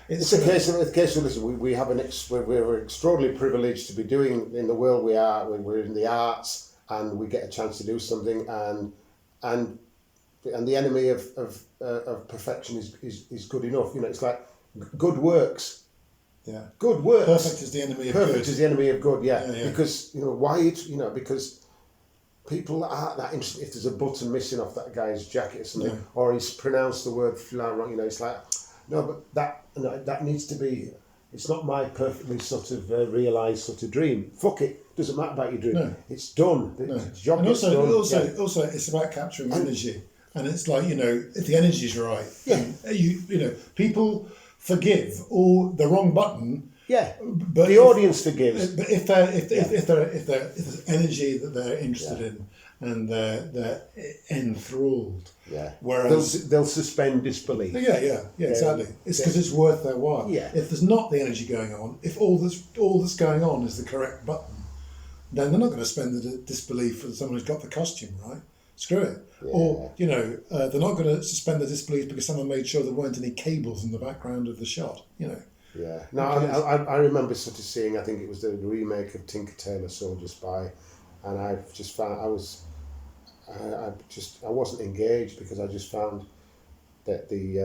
it's a case of listen, we have we're extraordinarily privileged to be doing in the world we are. We're in the arts, and we get a chance to do something, and the enemy of perfection is good enough. It's like good works. Yeah. Good works. Perfect is the enemy of good. Perfect is the enemy of good. Yeah. Because because people aren't that interested if there's a button missing off that guy's jacket or something, or he's pronounced the word flan wrong. It's like, no, but that needs to be. It's not my perfectly sort of realised sort of dream. Fuck it, doesn't matter about your dream. No. It's done. No. The job and gets done. Also, it's about capturing energy, and it's like if the energy's right, people forgive or the wrong button. Yeah, but the audience forgives. But if there's energy that they're interested in, and they're enthralled, whereas they'll suspend disbelief. Yeah, exactly. It's because it's worth their while. Yeah. If there's not the energy going on, if all that's going on is the correct button, then they're not going to spend the disbelief for someone who's got the costume right. Screw it. Yeah. Or they're not going to suspend the disbelief because someone made sure there weren't any cables in the background of the shot. Yeah. No, I remember sort of seeing, I think it was the remake of Tinker Tailor Soldier Spy, and I just found I wasn't engaged because I just found that the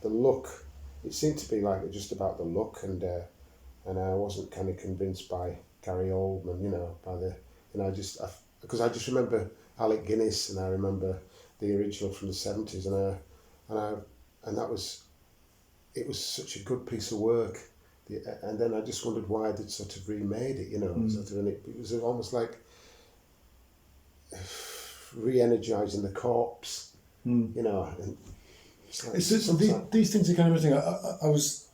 look, it seemed to be like just about the look, and I wasn't kind of convinced by Gary Oldman, because I just remember Alec Guinness, and I remember the original from the 70s, and it was such a good piece of work, and then I just wondered why they'd sort of remade it, and it was almost like re-energising the corpse, And these things are kind of interesting. I was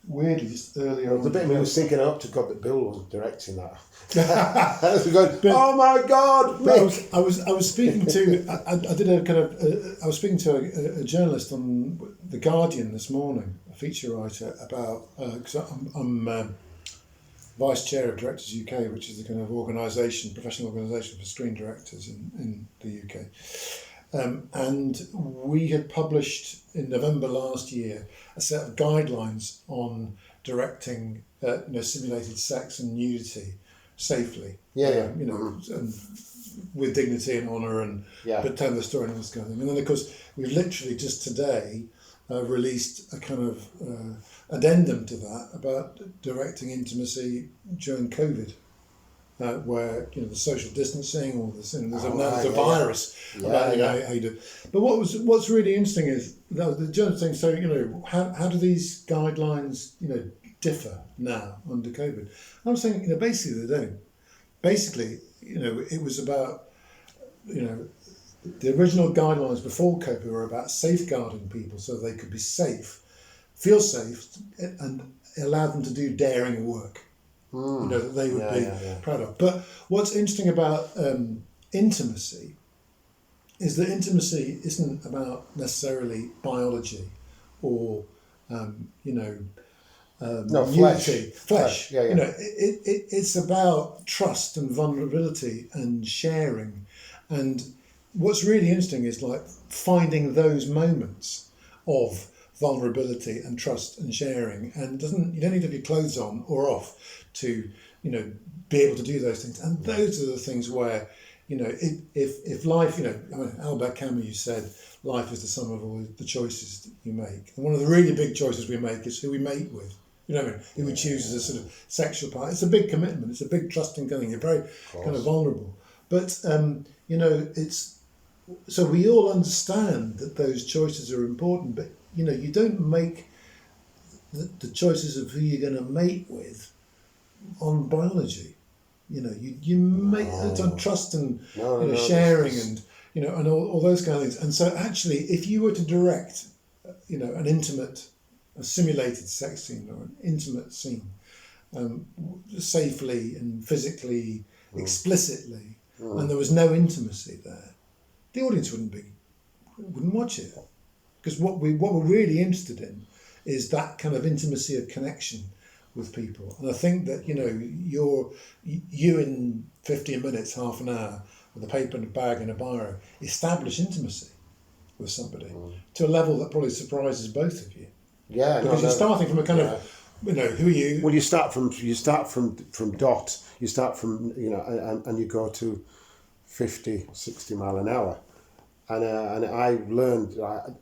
weirdly, just earlier on. The bit of me was thinking, I hope to God that Bill wasn't directing that. I was going, oh my God, Mick! I was speaking to I was speaking to a journalist on The Guardian this morning, a feature writer, about because I'm vice chair of Directors UK, which is the kind of professional organisation for screen directors in the UK. And we had published in November last year a set of guidelines on directing simulated sex and nudity safely. And with dignity and honour, and but telling the story and all this kind of thing. And then, of course, we've literally just today released a kind of addendum to that about directing intimacy during COVID. Where the social distancing, all this, and there's a virus about how you do. But what's really interesting is the journalist saying, so how do these guidelines differ now under COVID? And I'm saying basically they don't. Basically, it was about the original guidelines before COVID were about safeguarding people so they could be safe, feel safe, and allow them to do daring work. That they would be proud of. But what's interesting about intimacy is that intimacy isn't about necessarily biology or flesh. It's about trust and vulnerability and sharing. And what's really interesting is like finding those moments of vulnerability and trust and sharing, and you don't need to have your clothes on or off to be able to do those things. And those are the things where if life, Albert Camus said life is the sum of all the choices that you make, and one of the really big choices we make is who we mate with. Who we choose as a sort of sexual partner. It's a big commitment. It's a big trusting thing. You're very kind of vulnerable, but it's so we all understand that those choices are important, but you don't make the choices of who you're going to mate with on biology. You make it on trust and sharing and and all those kind of things. And so actually, if you were to direct a simulated sex scene or an intimate scene safely and physically explicitly, and there was no intimacy there, the audience wouldn't watch it. Because what we're really interested in is that kind of intimacy of connection with people. And I think that, you in 15 minutes, half an hour, with a paper and a bag and a biro, establish intimacy with somebody to a level that probably surprises both of you. Yeah. Because you're starting from a kind of, who are you? Well, you start from dot, you start from, and you go to 50, 60 mile an hour. And I learned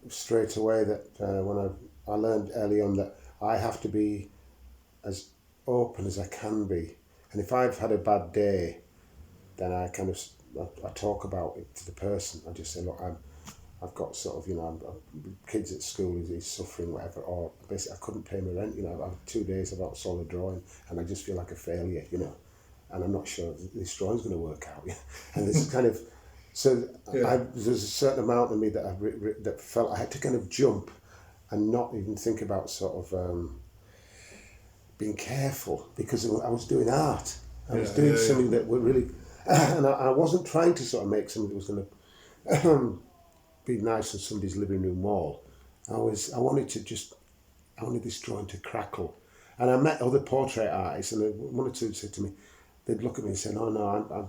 straight away that when I learned early on that I have to be as open as I can be. And if I've had a bad day, then I talk about it to the person. I just say, look, I've got sort of, kids at school, he's suffering, whatever, or basically I couldn't pay my rent, I've had 2 days about solid drawing and I just feel like a failure, and I'm not sure this drawing's going to work out. And this is kind of, so there's a certain amount of me that that felt I had to kind of jump and not even think about sort of being careful, because I was doing art. I was doing something that would really, and I wasn't trying to sort of make something that was going to be nice on somebody's living room wall. I wanted this drawing to crackle. And I met other portrait artists, and one or two said to me, they'd look at me and say, no,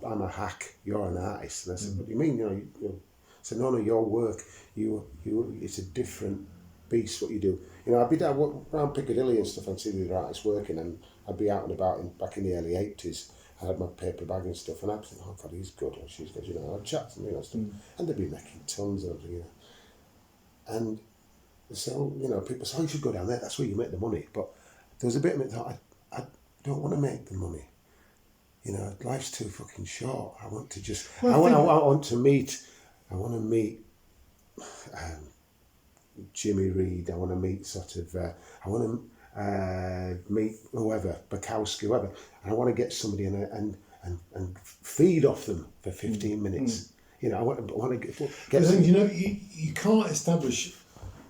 I'm a hack, you're an artist. And I said, what do you mean? I said, no, your work, it's a different beast what you do. I'd be down around Piccadilly and stuff and see the artists working, and I'd be out and about back in the early 80s. I had my paper bag and stuff, and I'd think, oh God, he's good, or she's good, I'd chat to them, stuff. And they'd be making tons of them, And so, people say, oh, you should go down there, that's where you make the money. But there was a bit of me that thought, I don't want to make the money. Life's too fucking short. I want to just, I want to meet Jimmy Reed. I want to meet I want to meet whoever, Bukowski, whoever. And I want to get somebody and feed off them for 15 minutes. I want to get them. You can't establish,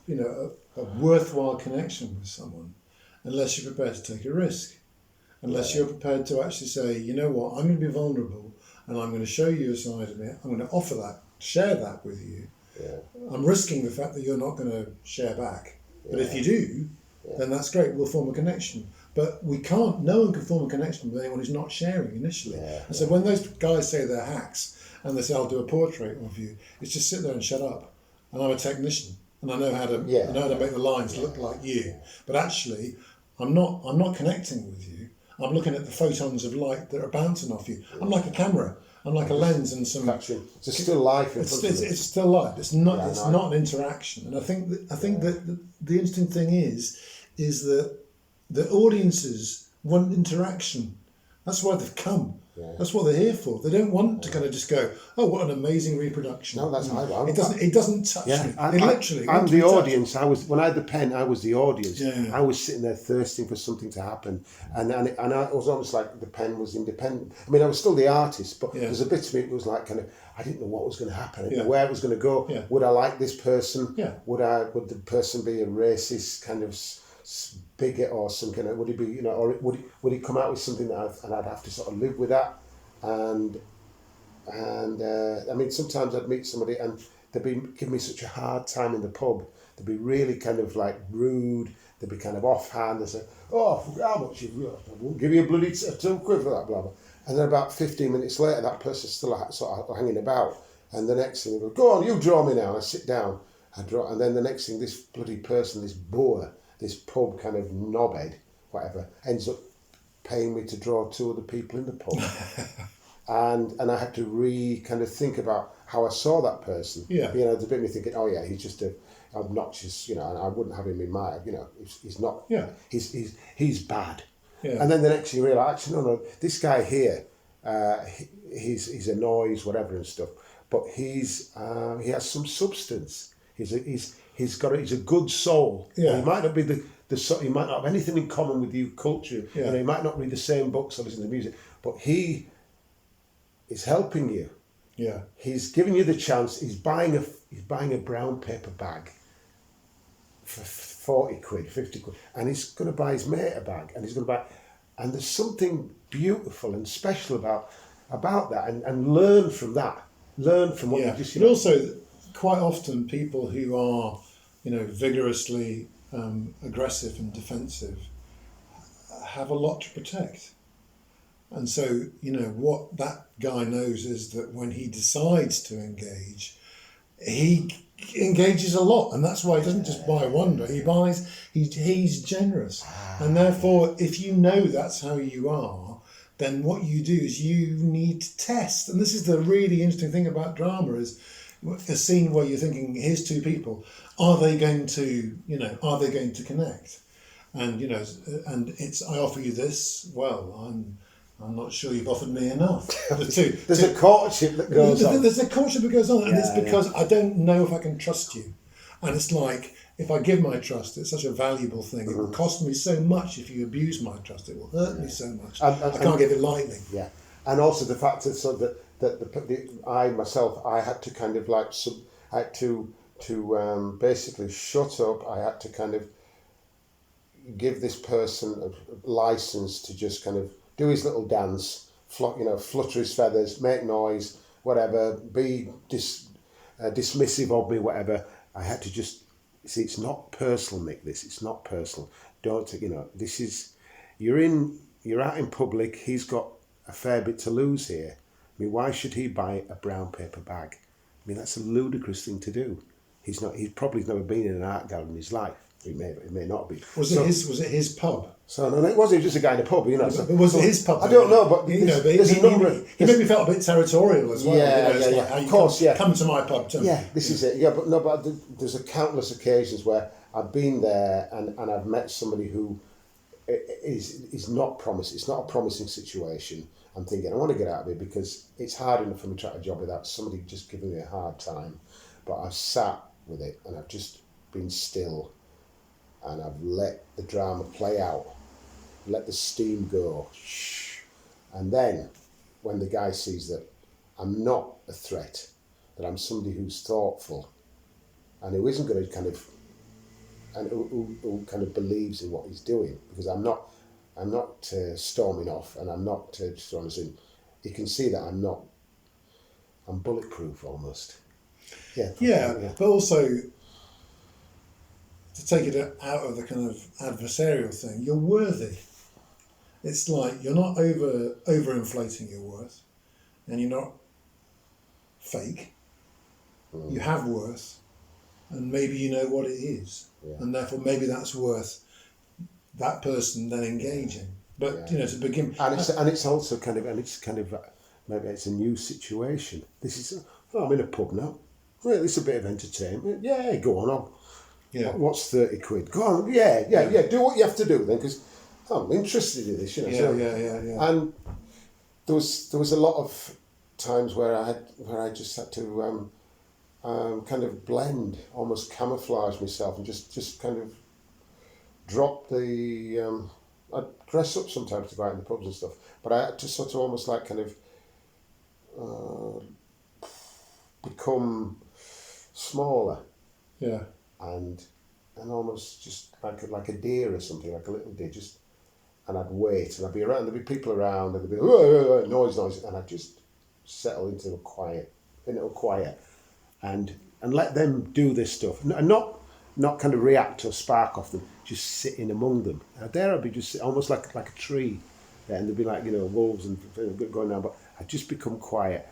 a worthwhile connection with someone unless you're prepared to take a risk. Unless you're prepared to actually say, you know what, I'm going to be vulnerable and I'm going to show you a side of me. I'm going to offer that, share that with you. Yeah. I'm risking the fact that you're not going to share back. But if you do, then that's great. We'll form a connection. But no one can form a connection with anyone who's not sharing initially. And so when those guys say they're hacks and they say, I'll do a portrait of you, it's just sit there and shut up. And I'm a technician and I know how to make the lines look like you. But actually, I'm not connecting with you. I'm looking at the photons of light that are bouncing off you. I'm like a camera. I'm like a lens and some. It's a still life. It's still life. It's not. Not an interaction. And I think that the interesting thing is that the audiences want interaction. That's why they've come. Yeah. That's what they're here for. They don't want to kind of just go, oh, what an amazing reproduction. No, that's how it doesn't touch me. I'm the audience. When I had the pen, I was the audience. Yeah. I was sitting there thirsting for something to happen, and I was almost like the pen was independent. I mean, I was still the artist, but there's a bit of me that was like kind of, I didn't know what was going to happen. I didn't know where it was going to go. Yeah. Would I like this person? Yeah. Would the person be a racist kind of bigot or some kind of, would he be, or would he come out with something that I'd have to sort of live with that? And I mean, sometimes I'd meet somebody and they'd be giving me such a hard time in the pub. They'd be really kind of like rude. They'd be kind of offhand. They'd say, oh, how much I won't give you a bloody £2 for that, blah, blah. And then about 15 minutes later, that person's still sort of hanging about. And the next thing, they go, go on, you draw me now. And I sit down, I draw. And then the next thing, this bloody person, this boor, this pub kind of knobhead, whatever, ends up paying me to draw two other people in the pub. And I had to kind of think about how I saw that person. Yeah. There's a bit of me thinking, oh yeah, he's just a obnoxious, and I wouldn't have him in my, he's not, he's bad. Yeah. And then the next thing you realise, actually, no, this guy here, he's a noise, whatever and stuff, but he has some substance. He's a good soul. Yeah. He might not be he might not have anything in common with you culture. Yeah. He might not read the same books or listen to music, but he is helping you. Yeah. He's giving you the chance. He's buying a brown paper bag for 40 quid, 50 quid, and he's going to buy his mate a bag, and and there's something beautiful and special about that, and learn from that. Learn from what you just. But also, quite often, people who are, vigorously aggressive and defensive have a lot to protect. And so, what that guy knows is that when he decides to engage, he engages a lot, and that's why he doesn't just buy one. He's generous, and therefore, if you know that's how you are, then what you do is you need to test. And this is the really interesting thing about drama: is a scene where you're thinking, here's two people, are they going to connect? And I offer you this. Well, I'm not sure you've offered me enough. There's a courtship that goes on. There's a courtship that goes on, and it's because I don't know if I can trust you. And it's like, if I give my trust, it's such a valuable thing. It will cost me so much if you abuse my trust. It will hurt me so much. I can't give it lightly. Yeah, and also the fact that I had to kind of like I had to basically shut up. I had to kind of give this person a license to just kind of do his little dance, flutter his feathers, make noise, whatever, be dismissive of me, whatever. I had to just see, it's not personal, Mik. It's not personal. Don't this is, you're out in public. He's got a fair bit to lose here. I mean, why should he buy a brown paper bag? I mean, that's a ludicrous thing to do. He's probably never been in an art gallery in his life. It may not be. Was it his pub? So no, it wasn't just a guy in a pub, But was it his pub? I don't know, but he maybe felt a bit territorial as well. Yeah. Of course, Come to my pub too. Yeah, this is it. Yeah, but there's a countless occasions where I've been there and I've met somebody who is not promising. It's not a promising situation. I'm thinking, I want to get out of here because it's hard enough for me to try a job without somebody just giving me a hard time. But I've sat with it and I've just been still. And I've let the drama play out, let the steam go. And then, when the guy sees that I'm not a threat, that I'm somebody who's thoughtful, and who isn't going to kind of and who kind of believes in what he's doing, because I'm not storming off, and I'm not just honestly. You can see that I'm bulletproof almost. Yeah, but also to take it out of the kind of adversarial thing, you're worthy. It's like you're not overinflating your worth, and you're not fake. You have worth, and maybe you know what it is, and therefore maybe that's worth that person then engaging. But to begin, and it's also kind of maybe it's a new situation. This is I'm in a pub now. Well, it's a bit of entertainment. Yeah, go on. Yeah. What's 30 quid? Go on. Yeah. Do what you have to do then, because I'm interested in this. Yeah. And there was a lot of times where I just had to kind of blend, almost camouflage myself, and just kind of drop the. I'd dress up sometimes to go out in the pubs and stuff, but I had to sort of almost like kind of become smaller. Yeah. And almost just like a deer or something, like a little deer, and I'd wait, and I'd be around, there'd be people around, and there'd be noise, and I'd just settle into a quiet, and let them do this stuff, and not kind of react or spark off them, just sit in among them. And there I'd be just almost like a tree, and there'd be like wolves and going down, but I'd just become quiet,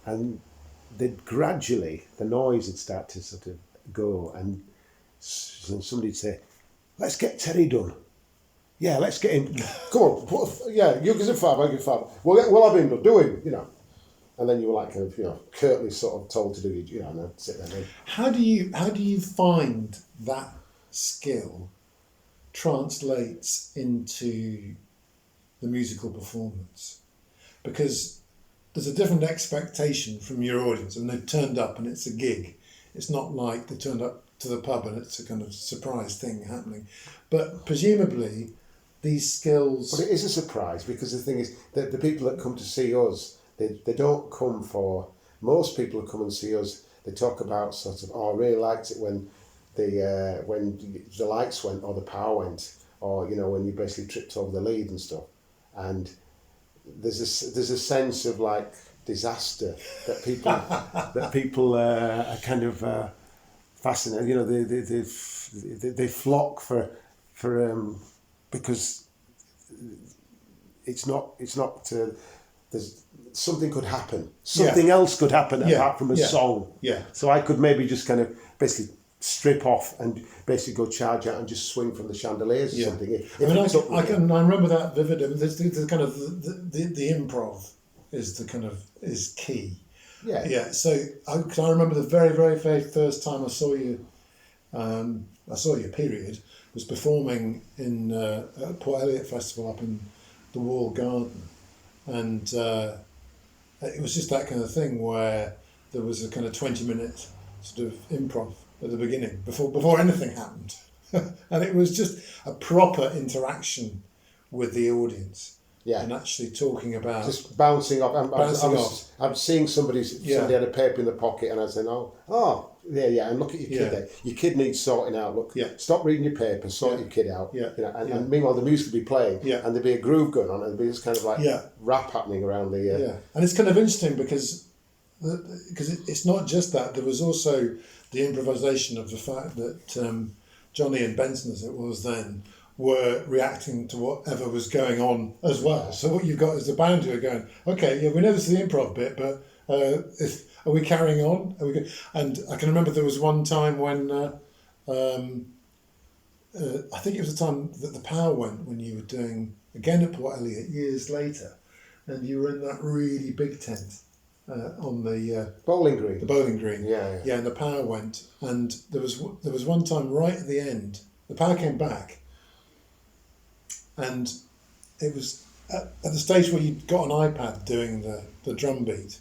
and they'd gradually, the noise would start to sort of go, and somebody'd say, "Let's get Terry done." Yeah, let's get him. Come on, yeah, you give $5, I give $5. We'll have him done. Do him, And then you were like kind of, curtly sort of told to do it, and I'd sit there. And how do you find that skill translates into the musical performance? Because there's a different expectation from your audience, and they've turned up and it's a gig. It's not like they turned up to the pub and it's a kind of surprise thing happening. But presumably these skills... But it is a surprise, because the thing is that the people that come to see us, they don't come for... Most people who come and see us, they talk about sort of, I really liked it when the lights went or the power went, or, when you basically tripped over the lead and stuff. And there's a sense of like disaster that people are kind of fascinated. They flock for because it's not there's something could happen. Something else could happen apart from a song. Yeah. So I could maybe just kind of basically strip off and basically go charge out and just swing from the chandeliers or something. I remember that vividly. The kind of the improv is key. Yeah. Yeah. So I remember the very, very first time I saw you. Period, was performing in at Port Eliot Festival up in the Wall Garden, and it was just that kind of thing where there was a kind of 20-minute sort of improv at the beginning before anything happened, and it was just a proper interaction with the audience. Yeah, and actually talking about just bouncing off. I'm seeing somebody had a paper in the pocket, and I said, "Oh, yeah," and look at your kid there. Your kid needs sorting out. Look, stop reading your paper, sort your kid out. And meanwhile the music would be playing, and there'd be a groove going on, and there'd be this kind of like rap happening around the. And it's kind of interesting because it's not just that. There was also the improvisation of the fact that Johnny and Benson, as it was then, were reacting to whatever was going on as well. So what you've got is the band who are going, okay, we know this is the improv bit, but are we carrying on? And I can remember there was one time when I think it was the time that the power went, when you were doing again at Port Eliot years later, and you were in that really big tent on the bowling green. The bowling green. Yeah, and the power went, and there was one time right at the end, the power came back. And it was at the stage where you'd got an iPad doing the drum beat,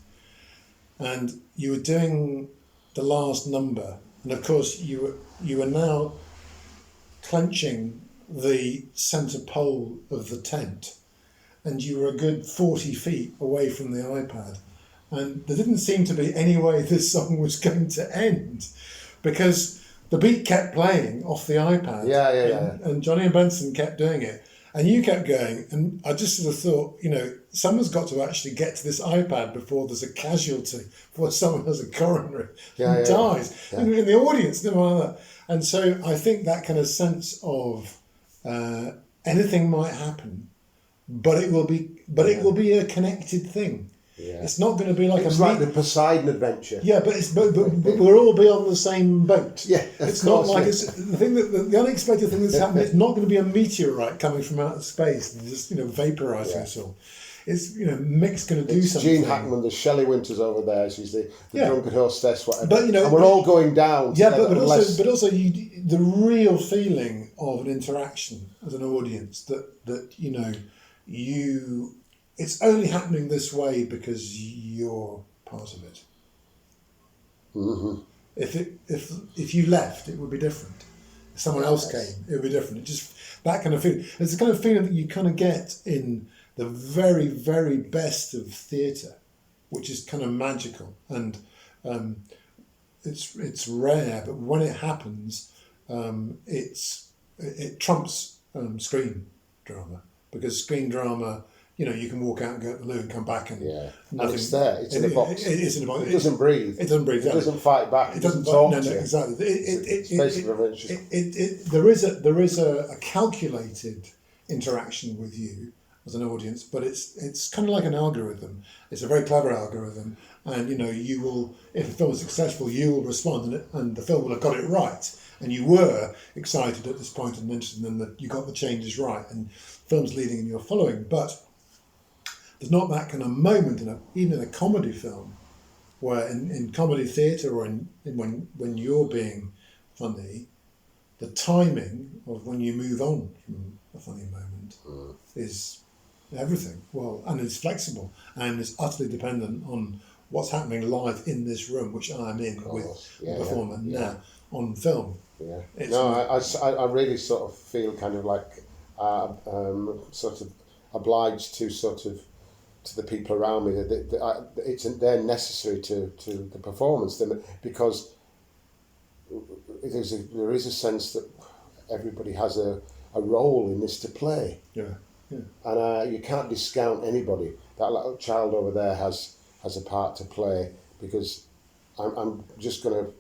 and you were doing the last number, and of course you were now clenching the centre pole of the tent, and you were a good 40 feet away from the iPad, and there didn't seem to be any way this song was going to end, because the beat kept playing off the iPad. And Johnny and Benson kept doing it. And you kept going, and I just sort of thought, someone's got to actually get to this iPad before there's a casualty, before someone has a coronary and dies. Yeah. And in the audience, never mind that. And so I think that kind of sense of anything might happen, but it will be a connected thing. Yeah. It's not going to be like it's like the Poseidon adventure. Yeah, but we'll all be on the same boat. Yeah, it's not like it's the thing the unexpected thing that's happening. It's not going to be a meteorite coming from outer space and just vaporizing us all. It's Mik's going to do something. Gene Hackman, the Shelley Winters over there. She's the drunken hostess, whatever. But and we're all going down. Yeah, but also the real feeling of an interaction as an audience that you. It's only happening this way because you're part of it. Mm-hmm. If you left, it would be different. If someone else came, it would be different. It just that kind of feeling. It's the kind of feeling that you kind of get in the very, very best of theatre, which is kind of magical, and it's rare. But when it happens, it trumps screen drama, because screen drama. You can walk out and go to the loo and come back and nothing. And it's there. It's in a box. It is in a box. It doesn't breathe. It doesn't breathe. It doesn't fight back. It doesn't talk to you. Exactly. It's there is a calculated interaction with you as an audience, but it's kind of like an algorithm. It's a very clever algorithm, and you will, if a film is successful, you will respond, and the film will have got it right. And you were excited at this point and interested, and that you got the changes right, and film's leading and you're following, but. There's not that kind of moment even in a comedy film, where in comedy theatre or when you're being funny, the timing of when you move on from a funny moment is everything. Well, and it's flexible and it's utterly dependent on what's happening live in this room, which I'm in with the performer now on film. Yeah. I really sort of feel kind of like sort of obliged to sort of. To the people around me, they're necessary to the performance, because there is a sense that everybody has a role in this to play. Yeah. And you can't discount anybody. That little child over there has a part to play, because I'm just going to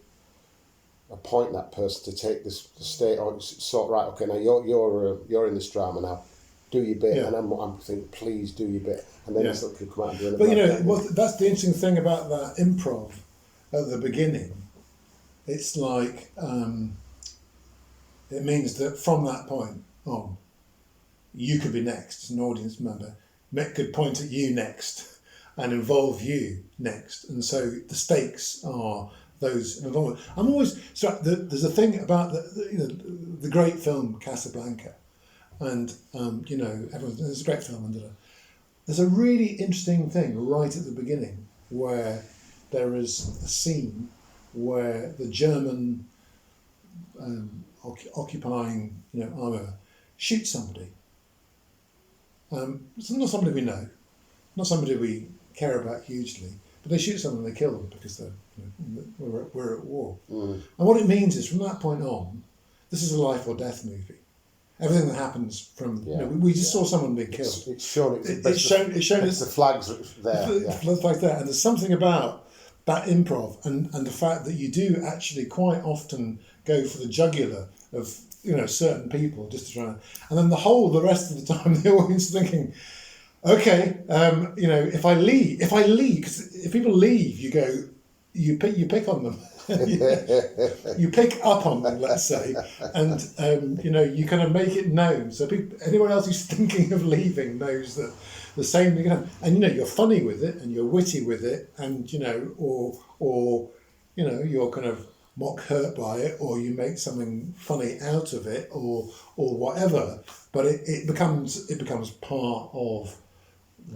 appoint that person to take this state or sort right. Okay, now you're in this drama now. Do your bit, and I'm thinking, please do your bit, and then it's could come out and do it. But that's the interesting thing about that improv at the beginning. It's like it means that from that point on, you could be next as an audience member. Mik could point at you next and involve you next, and so the stakes are those involvement. I'm always there's a thing about the great film Casablanca. And it's a great film. And there's a really interesting thing right at the beginning where there is a scene where the German occupying armour shoots somebody. It's not somebody we know, not somebody we care about hugely, but they shoot someone and they kill them because we're at war. And what it means is from that point on, this is a life or death movie. Everything that happens from we just saw someone being killed. It's shown. It's shown. The flags there. The flags there, and there's something about that improv and the fact that you do actually quite often go for the jugular of certain people just to try and then the rest of the time the audience is thinking, okay, if I leave, because if people leave, you pick on them. You pick up on them, let's say, and you kind of make it known. So anyone else who's thinking of leaving knows that the same thing happens. And you're funny with it, and you're witty with it, and or you're kind of mock hurt by it, or you make something funny out of it, or whatever. But it becomes part of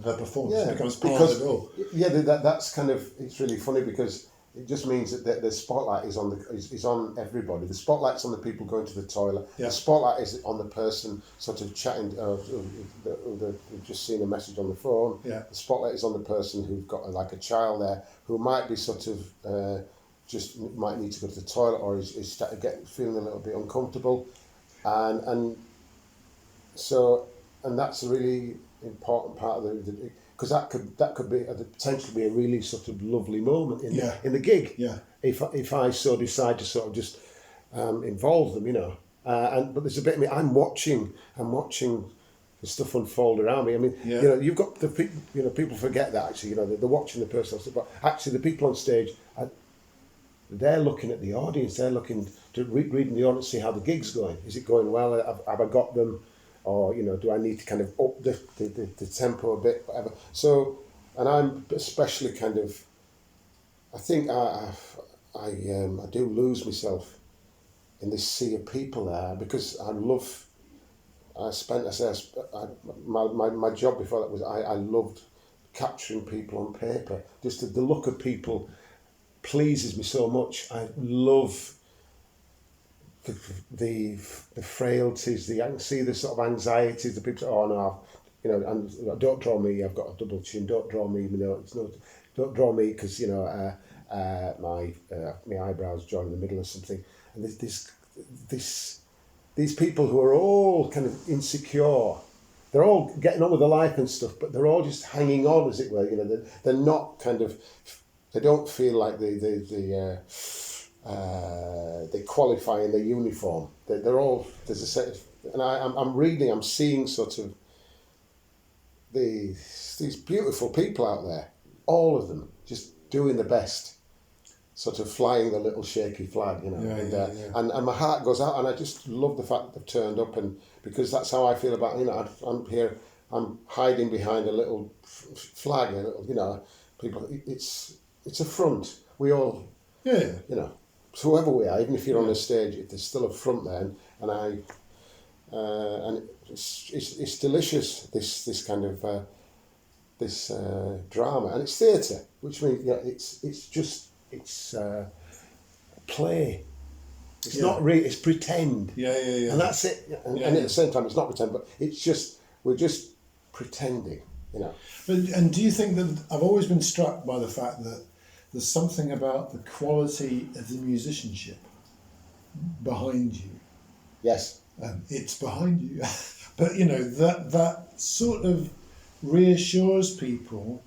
the performance. It becomes part of it all. Yeah, that's kind of, it's really funny because. It just means that the spotlight is on everybody. The spotlight's on the people going to the toilet. Yeah. The spotlight is on the person sort of chatting, who've just seen a message on the phone. Yeah. The spotlight is on the person who've got like a child there who might be sort of just might need to go to the toilet, or is started feeling a little bit uncomfortable, and so, and that's a really important part of the because that could be potentially be a really sort of lovely moment in the gig. Yeah. If I so decide to sort of just involve them, but there's a bit of me. I'm watching the stuff unfold around me. I mean, you've got the people. People forget that actually. They're watching the person, but actually the people on stage, they're looking at the audience. They're looking to reading the audience, see how the gig's going. Is it going well? Have I got them? Or do I need to kind of up the tempo a bit, whatever. So, and I'm especially kind of, I think I do lose myself in this sea of people there, because my job before that was I loved capturing people on paper. Just the look of people pleases me so much. I love the frailties, see the sort of anxieties, the people. Oh no, and don't draw me. I've got a double chin. Don't draw me. Don't draw me because my eyebrows join in the middle or something. And these people who are all kind of insecure. They're all getting on with their life and stuff, but they're all just hanging on, as it were. They're not kind of. They don't feel like they qualify in their uniform. They're all, there's a set of, and I'm seeing sort of these beautiful people out there, all of them just doing the best, sort of flying the little shaky flag, and my heart goes out, and I just love the fact that they've turned up, and because that's how I feel about, I'm here, I'm hiding behind a little flag, people, it's a front. We all, so whoever we are, even if you're on the stage, if there's still a front there, and it's delicious. This kind of this drama, and it's theatre, which means it's play. It's not really. It's pretend. Yeah. And that's it. And at the same time, it's not pretend, but it's just we're just pretending. And do you think that I've always been struck by the fact that there's something about the quality of the musicianship behind you? Yes. It's behind you. But, that sort of reassures people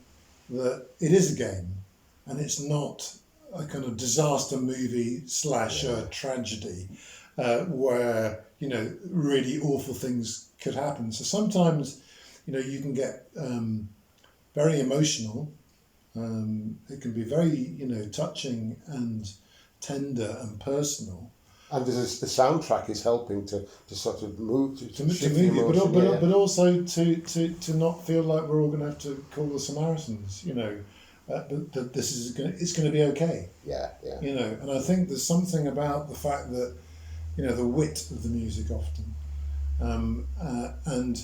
that it is a game and it's not a kind of disaster movie / tragedy where, really awful things could happen. So sometimes, you can get very emotional. It can be very, touching and tender and personal. And the soundtrack is helping to sort of move to move you, but also to not feel like we're all going to have to call the Samaritans. But this is it's going to be okay. Yeah. And I think there's something about the fact that the wit of the music often, and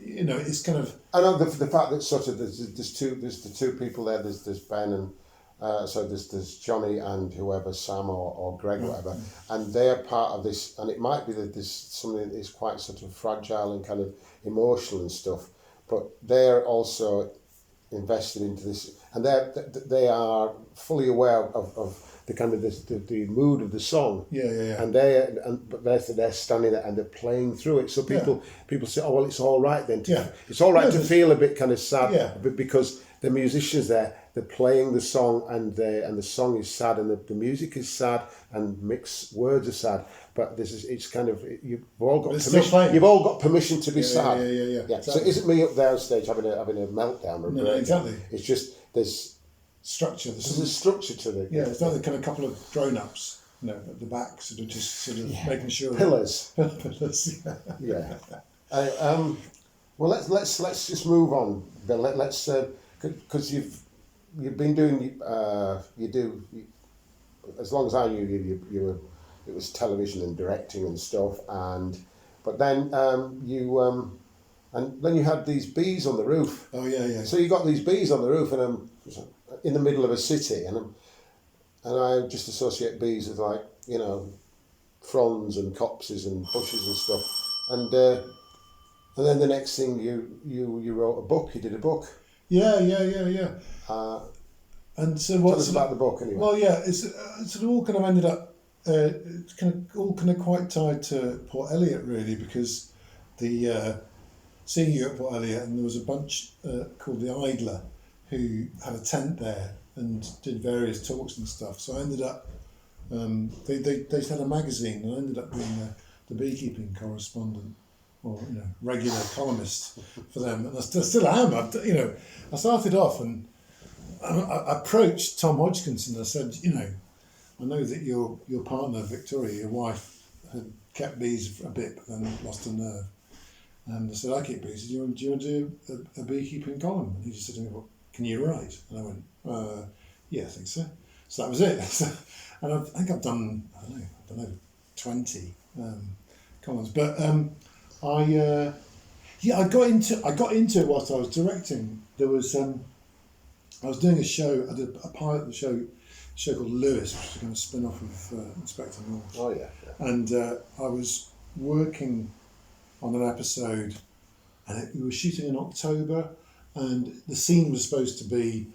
it's kind of. I know the fact that sort of there's the two people there. There's Ben and. So there's Johnny and whoever, Sam or Greg, whatever, and they're part of this, and it might be that there's something that is quite sort of fragile and kind of emotional and stuff, but they're also invested into this, and they are fully aware of the kind of the mood of the song. Yeah. And they're standing there and they're playing through it. So people say, oh well, it's all right then. It's all right to feel a bit kind of sad, because the musicians there. They're playing the song, and the song is sad, and the music is sad, and Mik's words are sad. But it's kind of you've all got permission. You've all got permission to be sad. Yeah. Exactly. So it isn't me up there on stage having a meltdown or a breakdown. Exactly. It's just there's structure. There's a structure to it. It's like kind of couple of grown-ups, at the back, sort of making sure pillars. Pillars. Yeah. Well, let's just move on, Bill. Let's because you've been doing as long as I knew you were, it was television and directing and stuff, but then and then you had these bees on the roof. Oh yeah. So you got these bees on the roof, and I'm in the middle of a city, and I just associate bees with fronds and copses and bushes and stuff, and then the next thing you wrote a book. You did a book. Yeah. And so Tell us about the book anyway. Well, yeah, it's sort of all kind of ended up it's kind of quite tied to Port Eliot really, because the seeing you at Port Eliot, and there was a bunch called the Idler who had a tent there and did various talks and stuff. So I ended up they had a magazine, and I ended up being the beekeeping correspondent, or regular columnist for them, and I still am. I started off and I approached Tom Hodgkinson and I said, I know that your partner Victoria, your wife, had kept bees for a bit but then lost her nerve, and I said, I keep bees. Do you want to do a beekeeping column? And he just said to me, well, can you write? And I went, yeah, I think so. So that was it. And I think I've done, I don't know, 20 columns, but I got into it whilst I was directing. There was I was doing a show. I did a pilot of a show called Lewis, which was a kind of spin-off of Inspector Morse. Oh yeah. And I was working on an episode, and we were shooting in October, and the scene was supposed to be,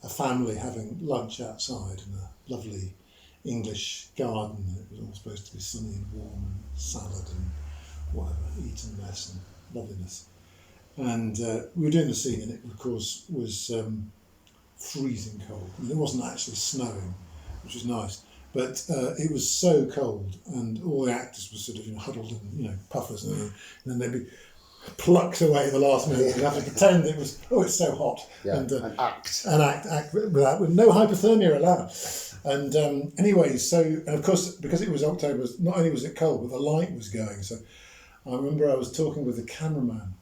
a family having lunch outside in a lovely English garden. It was all supposed to be sunny and warm, and salad and whatever, eat and mess and loveliness. And we were doing the scene, and it, of course, was freezing cold. I mean, it wasn't actually snowing, which was nice, but it was so cold, and all the actors were sort of huddled in puffers, and then they'd be plucked away at the last minute. You'd have to pretend it was, it's so hot, and act with no hypothermia allowed. And anyway, and of course, because it was October, not only was it cold, but the light was going. So I remember I was talking with the cameraman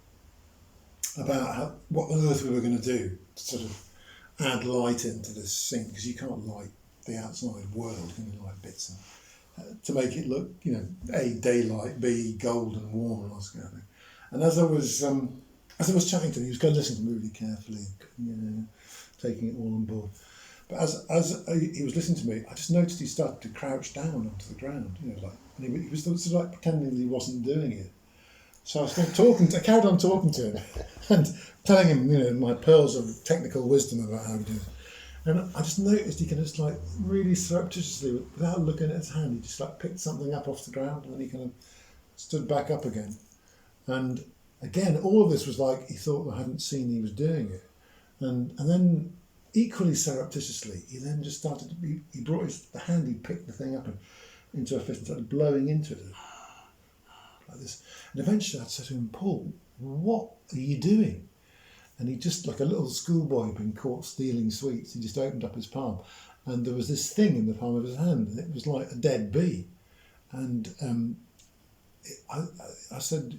about what on earth we were going to do to sort of add light into this scene, because you can't light the outside world, can you, light bits to make it look, A, daylight, B, gold and warm and all that kind of thing. And as I was chatting to him, he was going to listen to me really carefully, taking it all on board. But as he was listening to me, I just noticed he started to crouch down onto the ground, and he was sort of like pretending that he wasn't doing it. So I carried on talking to him and telling him, my pearls of technical wisdom about how to do it. And I just noticed he kind of just really surreptitiously, without looking at his hand, he just picked something up off the ground, and then he kind of stood back up again. And again, all of this was like he thought I hadn't seen he was doing it. And then equally surreptitiously, he then just started, he brought the hand, he picked the thing up into a fist and started blowing into it like this. And eventually I said to him, Paul, what are you doing? And he just, like a little schoolboy who'd been caught stealing sweets, he just opened up his palm, and there was this thing in the palm of his hand, and it was like a dead bee. And I said,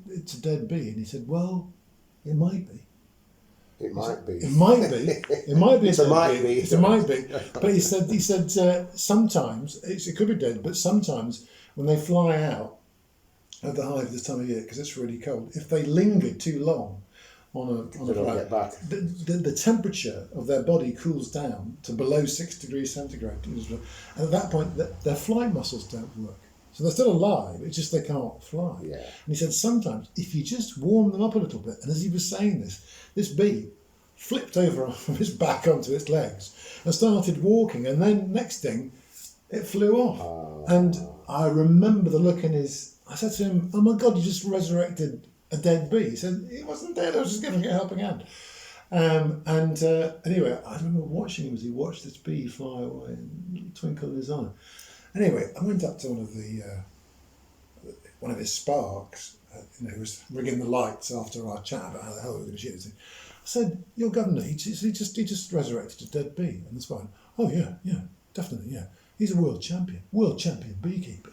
it's a dead bee. And he said, well, it might be. It might be. It might be. It might be. It's a might be. It's a might be. But he said sometimes it could be dead, but sometimes when they fly out of the hive this time of year, because it's really cold, if they linger too long on a flight, the temperature of their body cools down to below 6 degrees centigrade, and at that point their flight muscles don't work. So they're still alive, it's just they can't fly. Yeah. And he said sometimes if you just warm them up a little bit, and as he was saying this bee flipped over from his back onto its legs and started walking, and then next thing it flew off. And I remember the look in his, I said to him, oh my God, you just resurrected a dead bee. He said, it wasn't dead, I was just giving it a helping hand. Anyway, I remember watching him as he watched this bee fly away, and a little twinkle in his eye. Anyway, I went up to one of his sparks, who was rigging the lights after our chat about how the hell we were going to shoot this thing. I said, your governor, he just resurrected a dead bee. And this one, oh yeah, definitely, yeah. He's a world champion beekeeper.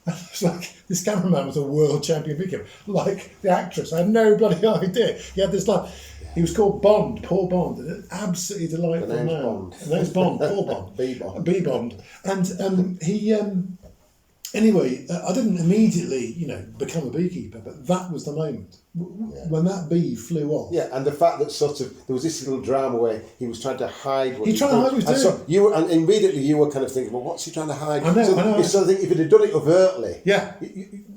And it's like, this cameraman was a world champion beekeeper. Like the actress, I had no bloody idea. He had this he was called Bond, Paul Bond, an absolutely delightful man. The name's Bond, Paul Bond. Bee Bond. Bee Bond. And he Anyway, I didn't immediately, become a beekeeper, but that was the moment when that bee flew off. Yeah, and the fact that sort of there was this little drama where he was trying to hide what He tried to hide what he was and doing. so you were, and immediately you were kind of thinking, well, what's he trying to hide? I know. You sort of think if he'd have done it overtly, Yeah,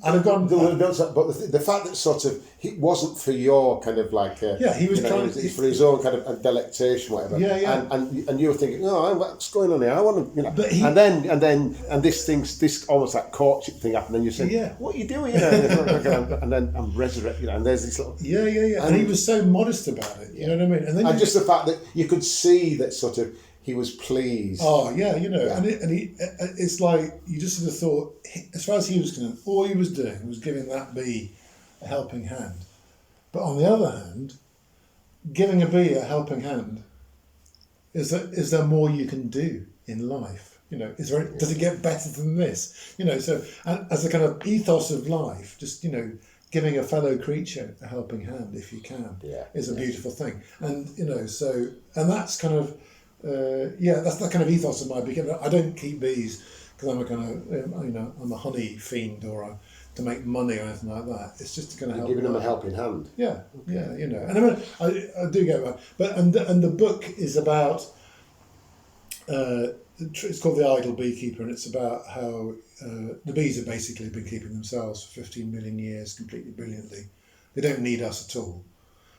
I'd have gone. there would have done something. But the fact that sort of it wasn't for your kind of like He was trying for his own kind of delectation, whatever. Yeah. And you were thinking, what's going on here? I want to, But and this almost like courtship thing happened, and you said, what are you doing? And then I'm resurrected, and there's this little and he was so modest about it. You know what I mean? And then just the fact that you could see that sort of he was pleased. Oh yeah, it's like you just sort of thought, as far as he was concerned, all he was doing was giving that bee a helping hand. But on the other hand, giving a bee a helping hand, is there more you can do in life? Does it get better than this? So and as a kind of ethos of life, just giving a fellow creature a helping hand if you can is a beautiful thing. And and that's kind of that's the kind of ethos of my beekeeping. I don't keep bees because I'm a kind of I'm a honey fiend or to make money or anything like that. It's just to kind of help. Giving them a helping hand. Yeah. And I do get that. But and the book is about. It's called The Idle Beekeeper, and it's about how the bees have basically been keeping themselves for 15 million years completely brilliantly. They don't need us at all.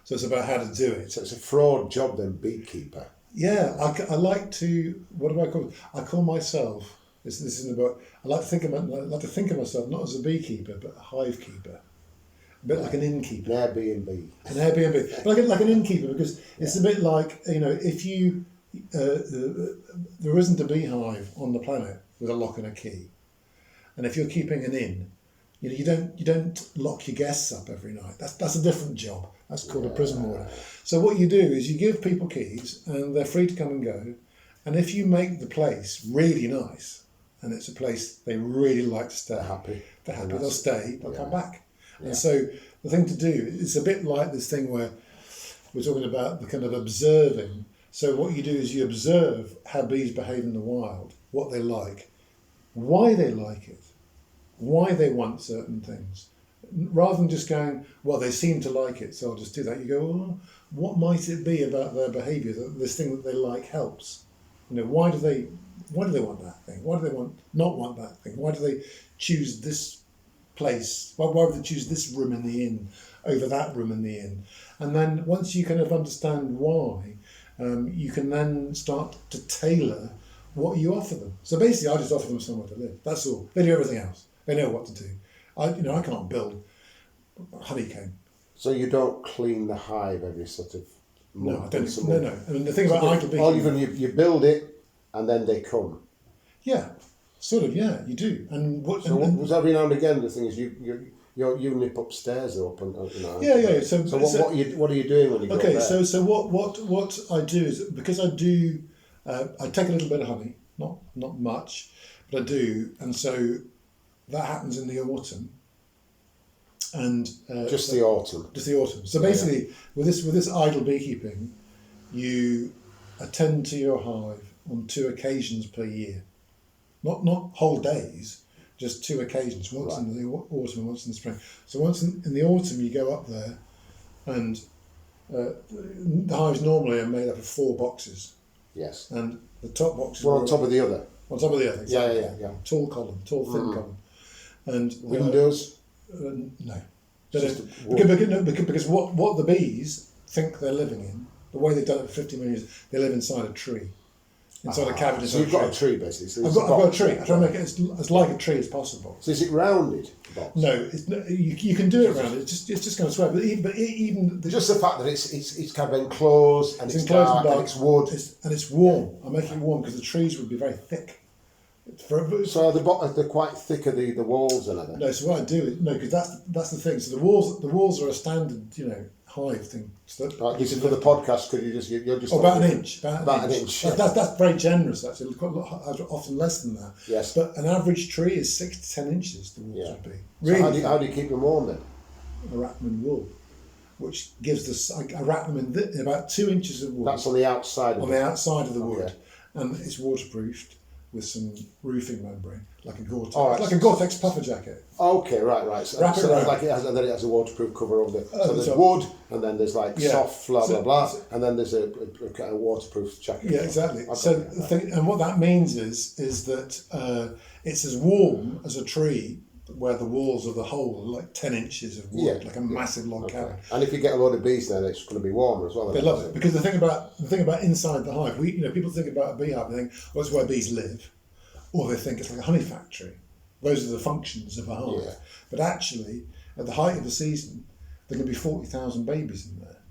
So it's about how to do it. So it's a fraud job then, beekeeper. Yeah, I like to. What do I call it? I call myself. This is in the book. I like to think of myself not as a beekeeper, but a hive keeper. A bit like an innkeeper. An Airbnb. An Airbnb, but like an innkeeper, because it's a bit like if you. There isn't a beehive on the planet with a lock and a key, and if you're keeping an inn, you don't lock your guests up every night. That's a different job. That's called a prison warden. So what you do is you give people keys, and they're free to come and go. And if you make the place really nice, and it's a place they really like to stay, they're happy. They'll stay. They'll come back. Yeah. And so the thing to do is a bit like this thing where we're talking about the kind of observing. So what you do is you observe how bees behave in the wild, what they like, why they like it, why they want certain things. Rather than just going, well, they seem to like it, so I'll just do that. You go, well, what might it be about their behaviour that this thing that they like helps? Why do they want that thing? Why do they not want that thing? Why do they choose this place? Why would they choose this room in the inn over that room in the inn? And then once you kind of understand why, you can then start to tailor what you offer them. So basically, I just offer them somewhere to live. That's all. They do everything else. They know what to do. I can't build honeycomb. So you don't clean the hive every sort of month? No, I don't. No. I mean, the thing about idle beekeeping... All you build it, and then they come. Yeah, sort of. Yeah, you do. And what? Was every now and again the thing is you nip upstairs or up and Yeah. So what are you doing when you go there? So what I do is, because I do, I take a little bit of honey, not much, but I do, and so that happens in the autumn. And just the autumn. So basically, with this idle beekeeping, you attend to your hive on 2 occasions per year, not whole days. Just 2 occasions, once in the autumn and once in the spring. So once in the autumn you go up there, and the hives normally are made up of 4 boxes. Yes. And the top box is one on top of the other. On top of the other, exactly. Yeah. Tall column, tall thin column. And windows? No. Because what the bees think they're living in, the way they've done it for 50 million years, they live inside a tree. Inside a cavity. So you've got a tree basically. So I've got a tree. I try to make it as like a tree as possible. So is it rounded? Box? No, you can do it rounded. It's just going to swell. But even just the fact that it's kind of enclosed and it's dark and it's wood and it's warm. I make it warm because the trees would be very thick. So they're quite thick are the walls and everything. No, so what I do is because that's the thing. So the walls are a standard hive thing. So this is for the podcast. Could you're just about an inch. About an inch. That's very generous. Actually, quite a lot, often less than that. Yes. But an average tree is 6 to 10 inches. The walls would be. Really? So how do you keep them warm then? I wrap them in wool, which gives I wrap them in about 2 inches of wool. That's on the outside. On the outside of the wood, and it's waterproofed with some roofing membrane, like a Gore-Tex, All right. like a Gore-Tex puffer jacket. Okay, right. So, Wrap it around. like and then it has a waterproof cover over the. So there's so- wood, and then there's like Yeah. soft, blah So- blah blah, so- and then there's a kind of waterproof jacket. Yeah, exactly. Okay. So the thing, and what that means is that it's as warm as a tree where the walls of the hole are like 10 inches of wood, like a massive log cabin. And if you get a load of bees there, it's going to be warmer as well. They love it because the thing about inside the hive, people think about a beehive and think, well, it's where bees live, or they think it's like a honey factory. Those are the functions of a hive. Yeah. But actually, at the height of the season, there can be 40,000 babies in there,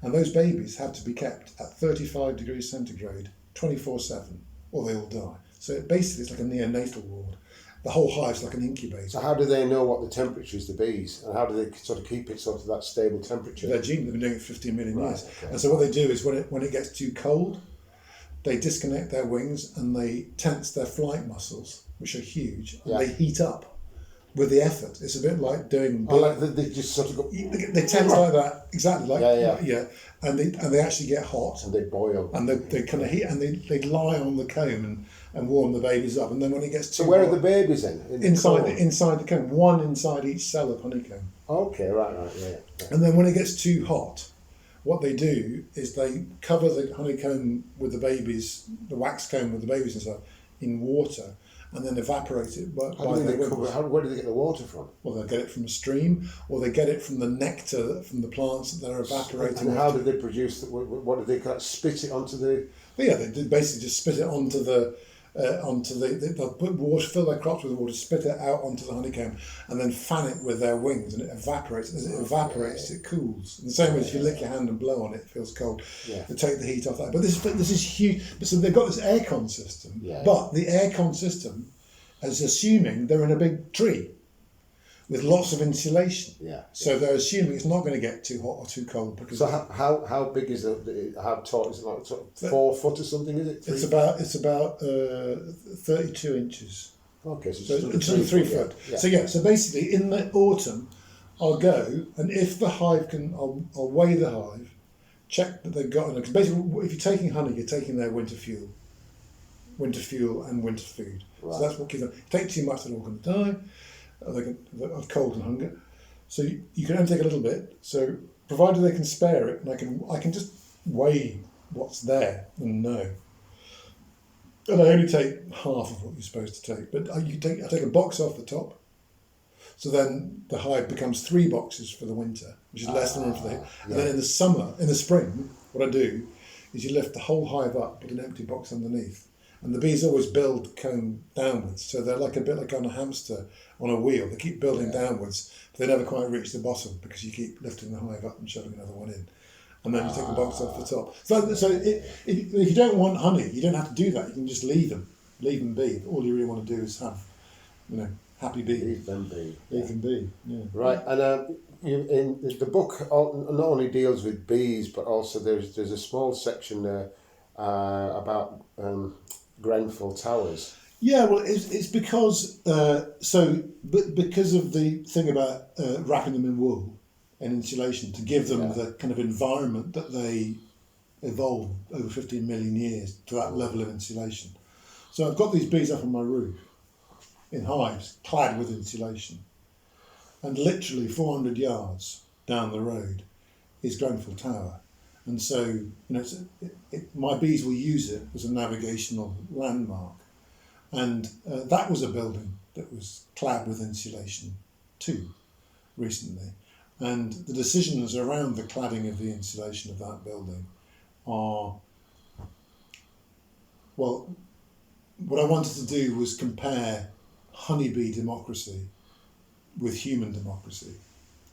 and those babies have to be kept at 35 degrees centigrade 24/7, or they all die. So basically, it's like a neonatal ward. The whole hive's like an incubator. So how do they know what the temperature is, the bees, and how do they sort of keep it sort of that stable temperature? Their gene, they've been doing it 15 million years. Okay. And so what they do is when it gets too cold, they disconnect their wings and they tense their flight muscles, which are huge, and they heat up with the effort. It's a bit like doing... they just sort of go... They tense like that, exactly like... Yeah. And they actually get hot. And they boil. And they kind of heat, and they lie on the comb and warm the babies up. And then when it gets too So where hot, are the babies in? Inside the comb, one inside each cell of honeycomb. Okay, right, yeah. And then when it gets too hot, what they do is they cover the honeycomb with the babies, the wax comb with the babies and stuff, in water, and then evaporate it by their wings. Where do they get the water from? Well, they'll get it from a stream, or they get it from the nectar from the plants that they're evaporating. And how do they produce? What do they spit it onto the? Yeah, they basically just spit it onto the. They'll put water, fill their crops with water, spit it out onto the honeycomb, and then fan it with their wings, and it evaporates. As it evaporates, it cools. And the same way, if you lick your hand and blow on it, it feels cold. Yeah. They take the heat off that. But this is huge. So they've got this aircon system, but the aircon system is assuming they're in a big tree with lots of insulation. Yeah. So they're assuming it's not going to get too hot or too cold because. So how big is how tall is it? Like sort of 4 foot or something? Is it? It's about 32 inches. Okay, So it's 3 foot. Yeah. So basically, in the autumn, I'll go and if the hive can, I'll weigh the hive, check that they've got enough. Because basically, if you're taking honey, you're taking their winter fuel and winter food. Right. So that's what gives them. If you take too much, they're all going to die. Of cold and hunger. So you can only take a little bit. So provided they can spare it, and I can just weigh what's there and know. And I only take half of what you're supposed to take. But I take a box off the top. So then the hive becomes 3 boxes for the winter, which is less than room for the. And then in the spring, what I do is you lift the whole hive up, put an empty box underneath. And the bees always build comb downwards, so they're like a bit like on a hamster on a wheel. They keep building downwards, but they never quite reach the bottom because you keep lifting the hive up and shoving another one in. And then you take the box off the top. So if you don't want honey, you don't have to do that. You can just leave them be. All you really want to do is have, happy bees. Leave them be. Leave them be. Yeah. Right, and in the book not only deals with bees, but also there's a small section there about Grenfell Towers. Yeah, well, it's because because of the thing about wrapping them in wool and insulation to give them the kind of environment that they evolved over 15 million years to that level of insulation. So I've got these bees up on my roof in hives clad with insulation, and literally 400 yards down the road is Grenfell Tower. And so, my bees will use it as a navigational landmark. And that was a building that was clad with insulation too, recently. And the decisions around the cladding of the insulation of that building are, well, what I wanted to do was compare honeybee democracy with human democracy.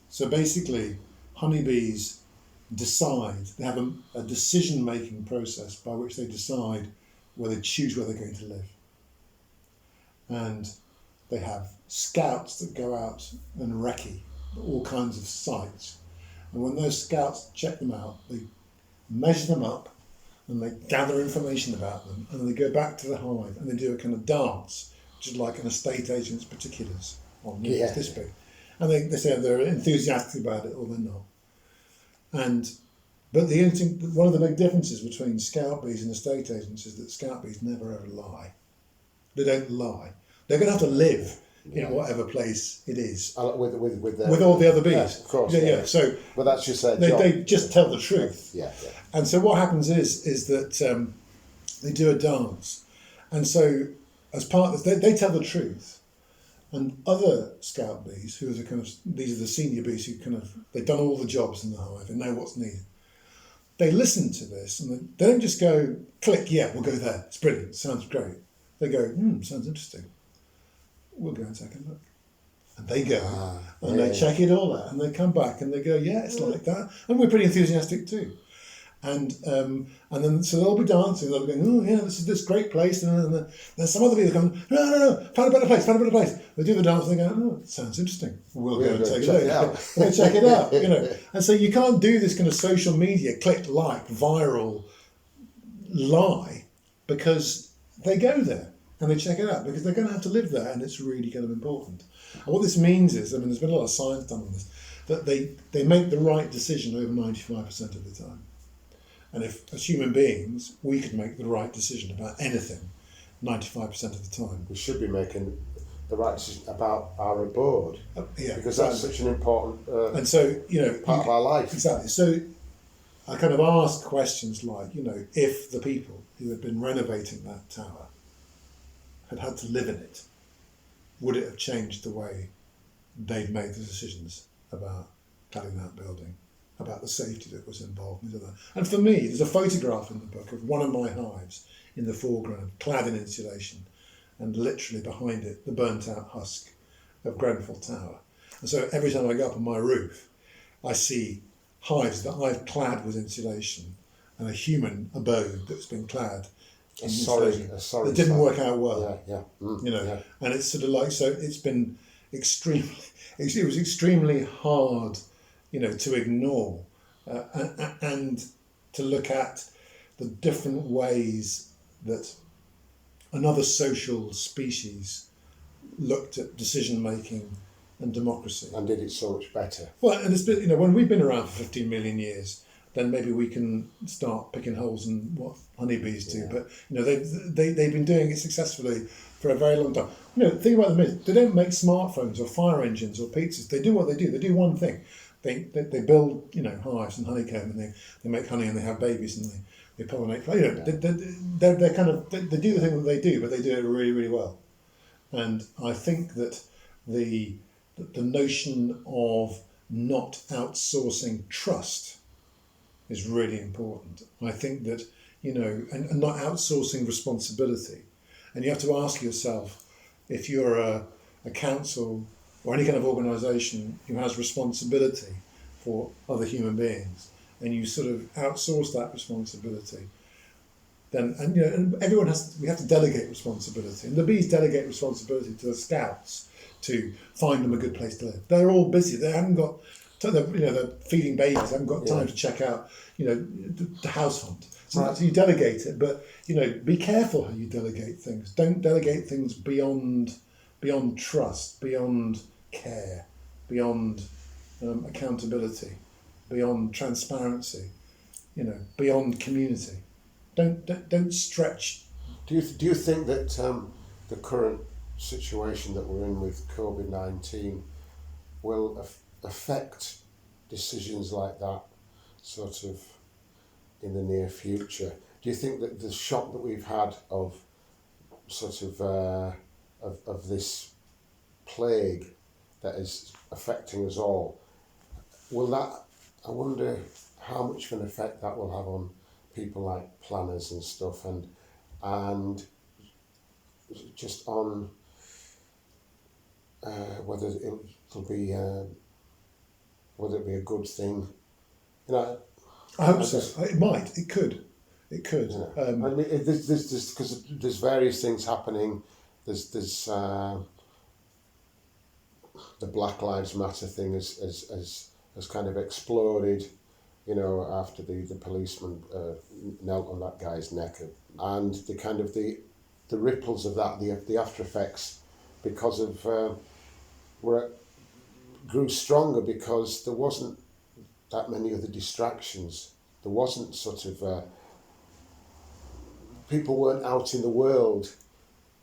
So basically, honeybees they have a decision-making process by which they decide where they choose where they're going to live. And they have scouts that go out and recce all kinds of sites. And when those scouts check them out, they measure them up and they gather information about them, and then they go back to the hive and they do a kind of dance, which is like an estate agent's particulars on this big. And they say they're enthusiastic about it or they're not. But one of the big differences between scout bees and estate agents is that scout bees never ever lie. They don't lie. They're going to have to live in whatever place it is with all the other bees. Yeah, of course. Yeah. So, but that's just their they, job. they just tell the truth. Yeah. And so what happens is that they do a dance, and so as part of this, they tell the truth, and other scout bees, who are these are the senior bees who they've done all the jobs in the hive and know what's needed. They listen to this and they don't just go, click, yeah, we'll go there. It's brilliant. Sounds great. They go, sounds interesting. We'll go and take a look. And they go they check it all out and they come back and they go, yeah, it's like that. And we're pretty enthusiastic too. And then so they'll be dancing, they'll be going, oh yeah, this is this great place, and then some other people come, no, found a better place. They do the dance and they go, oh, it sounds interesting. We'll go and take a look. We'll check it out, And so you can't do this kind of social media, click, like, viral lie, because they go there and they check it out, because they're going to have to live there, and it's really kind of important. And what this means is, there's been a lot of science done on this, that they make the right decision over 95% of the time. And if, as human beings, we could make the right decision about anything 95% of the time. We should be making the right decision about our abode. Because that's such an important and so, part of our life. Exactly. So I kind of asked questions like, if the people who had been renovating that tower had to live in it, would it have changed the way they'd made the decisions about cladding that building, about the safety that was involved? And for me, there's a photograph in the book of one of my hives in the foreground, clad in insulation, and literally behind it, the burnt out husk of Grenfell Tower. And so every time I go up on my roof, I see hives that I've clad with insulation and a human abode that's been clad in insulation. That didn't work out well. And it's sort of like, so it's been it was extremely hard, to ignore and to look at the different ways that another social species looked at decision making and democracy. And did it so much better. Well, and it's been, when we've been around for 15 million years, then maybe we can start picking holes in what honeybees do. But they've been doing it successfully for a very long time. Think about them is they don't make smartphones or fire engines or pizzas. They do what they do. They do one thing. They build hives and honeycomb, and they make honey and they have babies and they pollinate. They're kind of they do the thing that they do, but they do it really, really well. And I think that the notion of not outsourcing trust is really important. I think that, and not outsourcing responsibility. And you have to ask yourself, if you're a council or any kind of organisation who has responsibility for other human beings, and you sort of outsource that responsibility, then, and everyone we have to delegate responsibility. And the bees delegate responsibility to the scouts to find them a good place to live. They're all busy. They haven't got, they're feeding babies, haven't got time to check out, the house hunt. So you delegate it, but, be careful how you delegate things. Don't delegate things beyond trust, beyond care, beyond accountability, beyond transparency, beyond community. Don't stretch. Do you think that the current situation that we're in with COVID-19 will affect decisions like that sort of in the near future? Do you think that the shock that we've had of sort of this plague that is affecting us all, will that, I wonder how much of an effect that will have on people like planners and stuff, and just on whether it'll be a good thing. I hope so. It might. It could. It could. Yeah. I mean, there's because there's various things happening. There's the Black Lives Matter thing has kind of exploded, after the policeman knelt on that guy's neck, and the kind of the ripples of that, the after effects, because of grew stronger because there wasn't that many other distractions. There wasn't sort of people weren't out in the world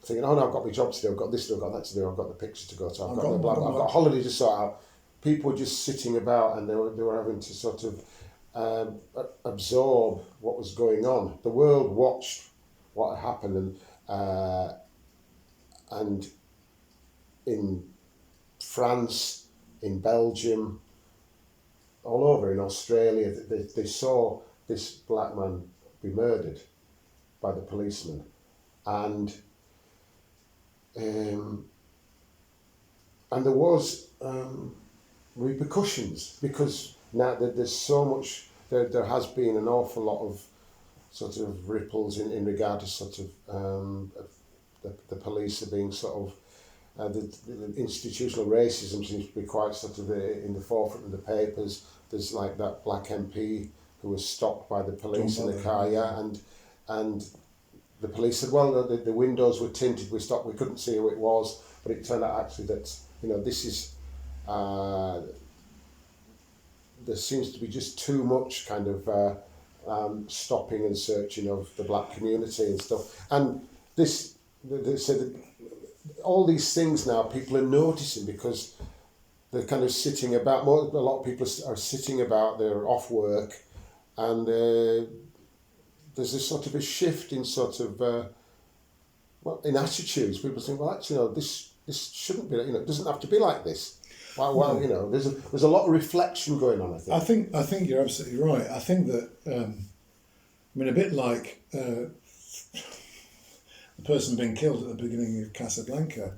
thinking, oh no, I've got my job to do, I've got this to do, I've got that to do, I've got the picture to go to, I've got the blah, blah, I've got a holiday to sort out. People were just sitting about and they were having to sort of absorb what was going on. The world watched what had happened, and in France, in Belgium, all over in Australia, they saw this black man be murdered by the policeman, and there was repercussions, because now there's so much, there has been an awful lot of sort of ripples in regard to sort of the police are being sort of the institutional racism seems to be quite sort of in the forefront of the papers. There's like that black MP who was stopped by the police in the car, and the police said, well, the windows were tinted, we couldn't see who it was, but it turned out actually that, this is, there seems to be just too much kind of stopping and searching of the black community and stuff. And they said all these things now people are noticing because they're kind of sitting about, a lot of people are sitting about, they're off work, and there's this sort of a shift in sort of, in attitudes. People think, well, actually, this shouldn't be, it doesn't have to be like this. Well, there's a lot of reflection going on, I think. I think you're absolutely right. I think that, a bit like the person being killed at the beginning of Casablanca,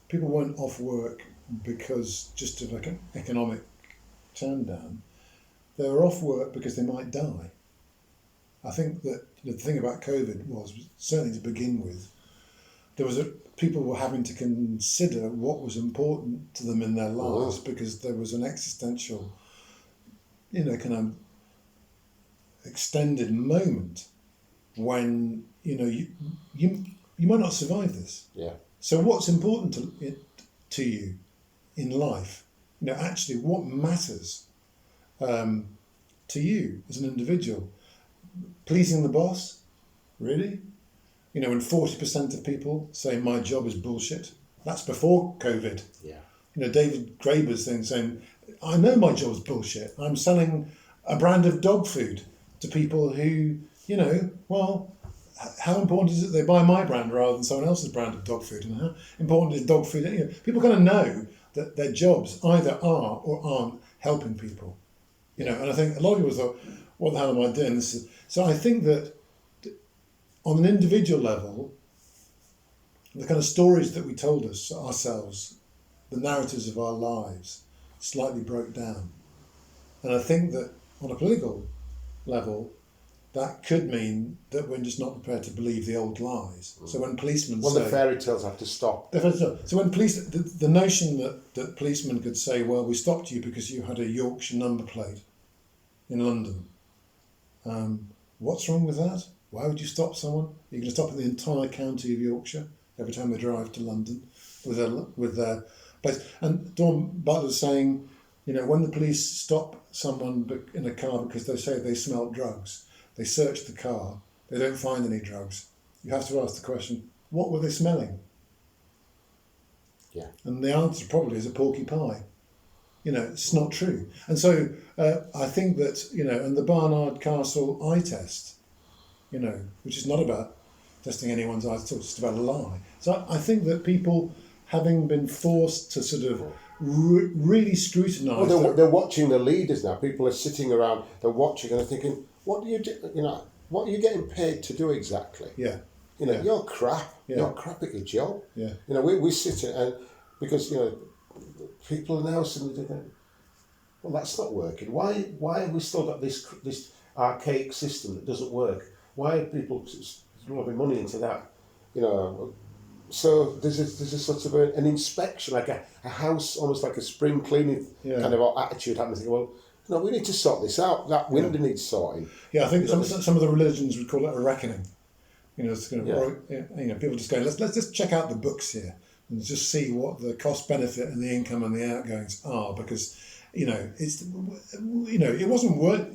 people weren't off work because just of an economic turn down. They were off work because they might die. I think that the thing about COVID was, certainly to begin with, people were having to consider what was important to them in their lives, because there was an existential, kind of extended moment when, you might not survive this. Yeah. So what's important to you in life? Actually what matters to you as an individual? Pleasing the boss? Really? When 40% of people say my job is bullshit. That's before COVID. Yeah. David Graeber's thing saying, I know my job's bullshit. I'm selling a brand of dog food to people who, well, how important is it they buy my brand rather than someone else's brand of dog food? And how important is dog food? People kind of know that their jobs either are or aren't helping people. And I think a lot of people thought, what the hell am I doing? So I think that on an individual level, the kind of stories that we told ourselves, the narratives of our lives, slightly broke down. And I think that on a political level, that could mean that we're just not prepared to believe the old lies. So when policemen say... the fairy tales have to stop. So when the notion that policemen could say, well, we stopped you because you had a Yorkshire number plate in London. What's wrong with that? Why would you stop someone? You're going to stop in the entire county of Yorkshire every time they drive to London with their place. And Dawn Butler was saying, when the police stop someone in a car because they say they smelt drugs, they search the car, they don't find any drugs. You have to ask the question, what were they smelling? Yeah. And the answer probably is a porky pie. It's not true. And so I think that, and the Barnard Castle eye test, which is not about testing anyone's eyes, it's just about a lie. So I think that people, having been forced to sort of really scrutinise... Well, they're watching the leaders now. People are sitting around, they're watching and they're thinking, what do you do? What are you getting paid to do exactly? Yeah. You're crap. Yeah. You're crap at your job. Yeah. We sit and because, people are now suddenly thinking, well, that's not working. Why have we still got this archaic system that doesn't work? Why are people throwing money into that? So there's a sort of an inspection, like a house, almost like a spring cleaning kind of attitude happening. Well, we need to sort this out. That window needs sorting. Yeah, I think some of the religions would call it a reckoning. It's kind of people just going, let's just check out the books here and just see what the cost benefit and the income and the outgoings are, because it wasn't work.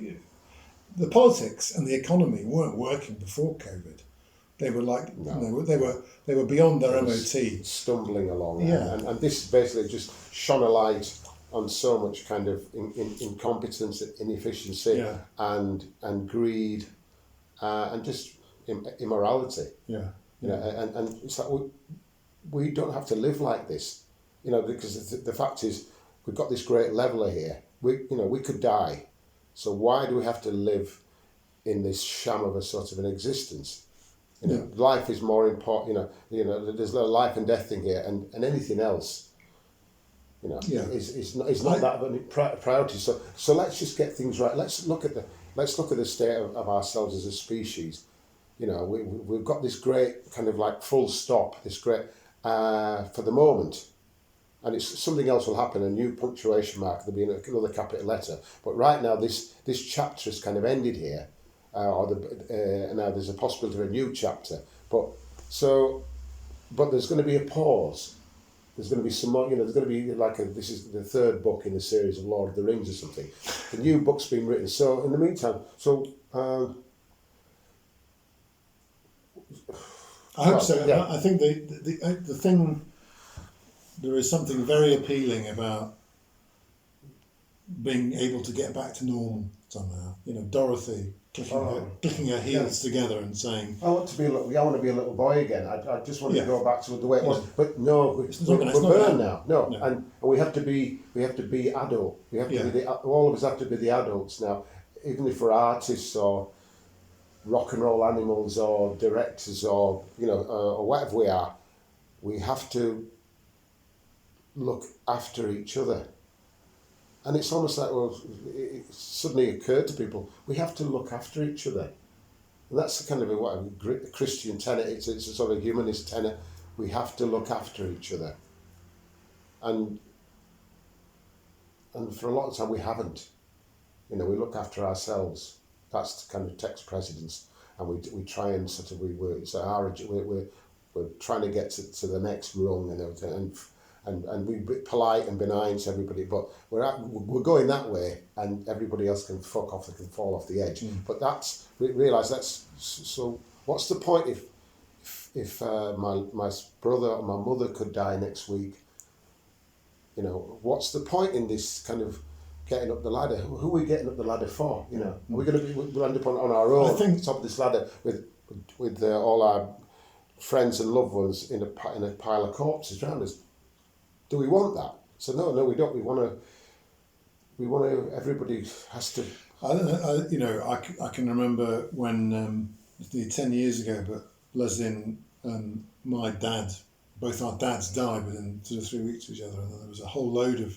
The politics and the economy weren't working before COVID, They were like No. they were beyond their MOT. Stumbling along, Yeah. and this basically just shone a light on so much kind of incompetence, inefficiency, Yeah. and greed, and just immorality. Yeah. You know, and it's like we don't have to live like this, you know, because the fact is we've got this great leveler here. We could die, so why do we have to live in this sham of a sort of an existence? You know, life is more important. You know, there's a life and death thing here, and anything else, you know, is not that of a priority. So let's just get things right. Let's look at the state of ourselves as a species. You know, we've got this great kind of like full stop. This great for the moment, and it's something else will happen. A new punctuation mark. There'll be another capital letter. But right now, this chapter has kind of ended here. Now there's a possibility of a new chapter, but there's going to be a pause. There's going to be some more. You know, there's going to be this is the third book in the series of Lord of the Rings or something. The new book's been written. So in the meantime, I hope so. Yeah. I think the thing, there is something very appealing about being able to get back to normal somehow. You know, Dorothy clicking her heels together and saying, I want to be I want to be a little boy again. I just want to go back to the way it was. But no, we're burned now. No, and we have to be adult. We have to be all of us have to be the adults now. Even if we're artists or rock and roll animals or directors or or whatever we have to look after each other. And it's almost like, it suddenly occurred to people, we have to look after each other. And that's kind of a Christian tenet, it's a sort of humanist tenet. We have to look after each other. And for a lot of time we haven't. You know, we look after ourselves. That's kind of takes precedence. And we try and sort of, we're trying to get to the next rung and we're polite and benign to everybody, but we're going that way, and everybody else can fuck off, they can fall off the edge. But we realise that's so. What's the point if my brother or my mother could die next week? You know, what's the point in this kind of getting up the ladder? Who are we getting up the ladder for? You know, are we going to we'll end up on our own at the top of this ladder with all our friends and loved ones in a pile of corpses around us? Do we want that? So no, we don't. We want to. Everybody has to. I can remember when 10 years ago, but Leslie and my dad, both our dads died within 2 or 3 weeks of each other, and there was a whole load of.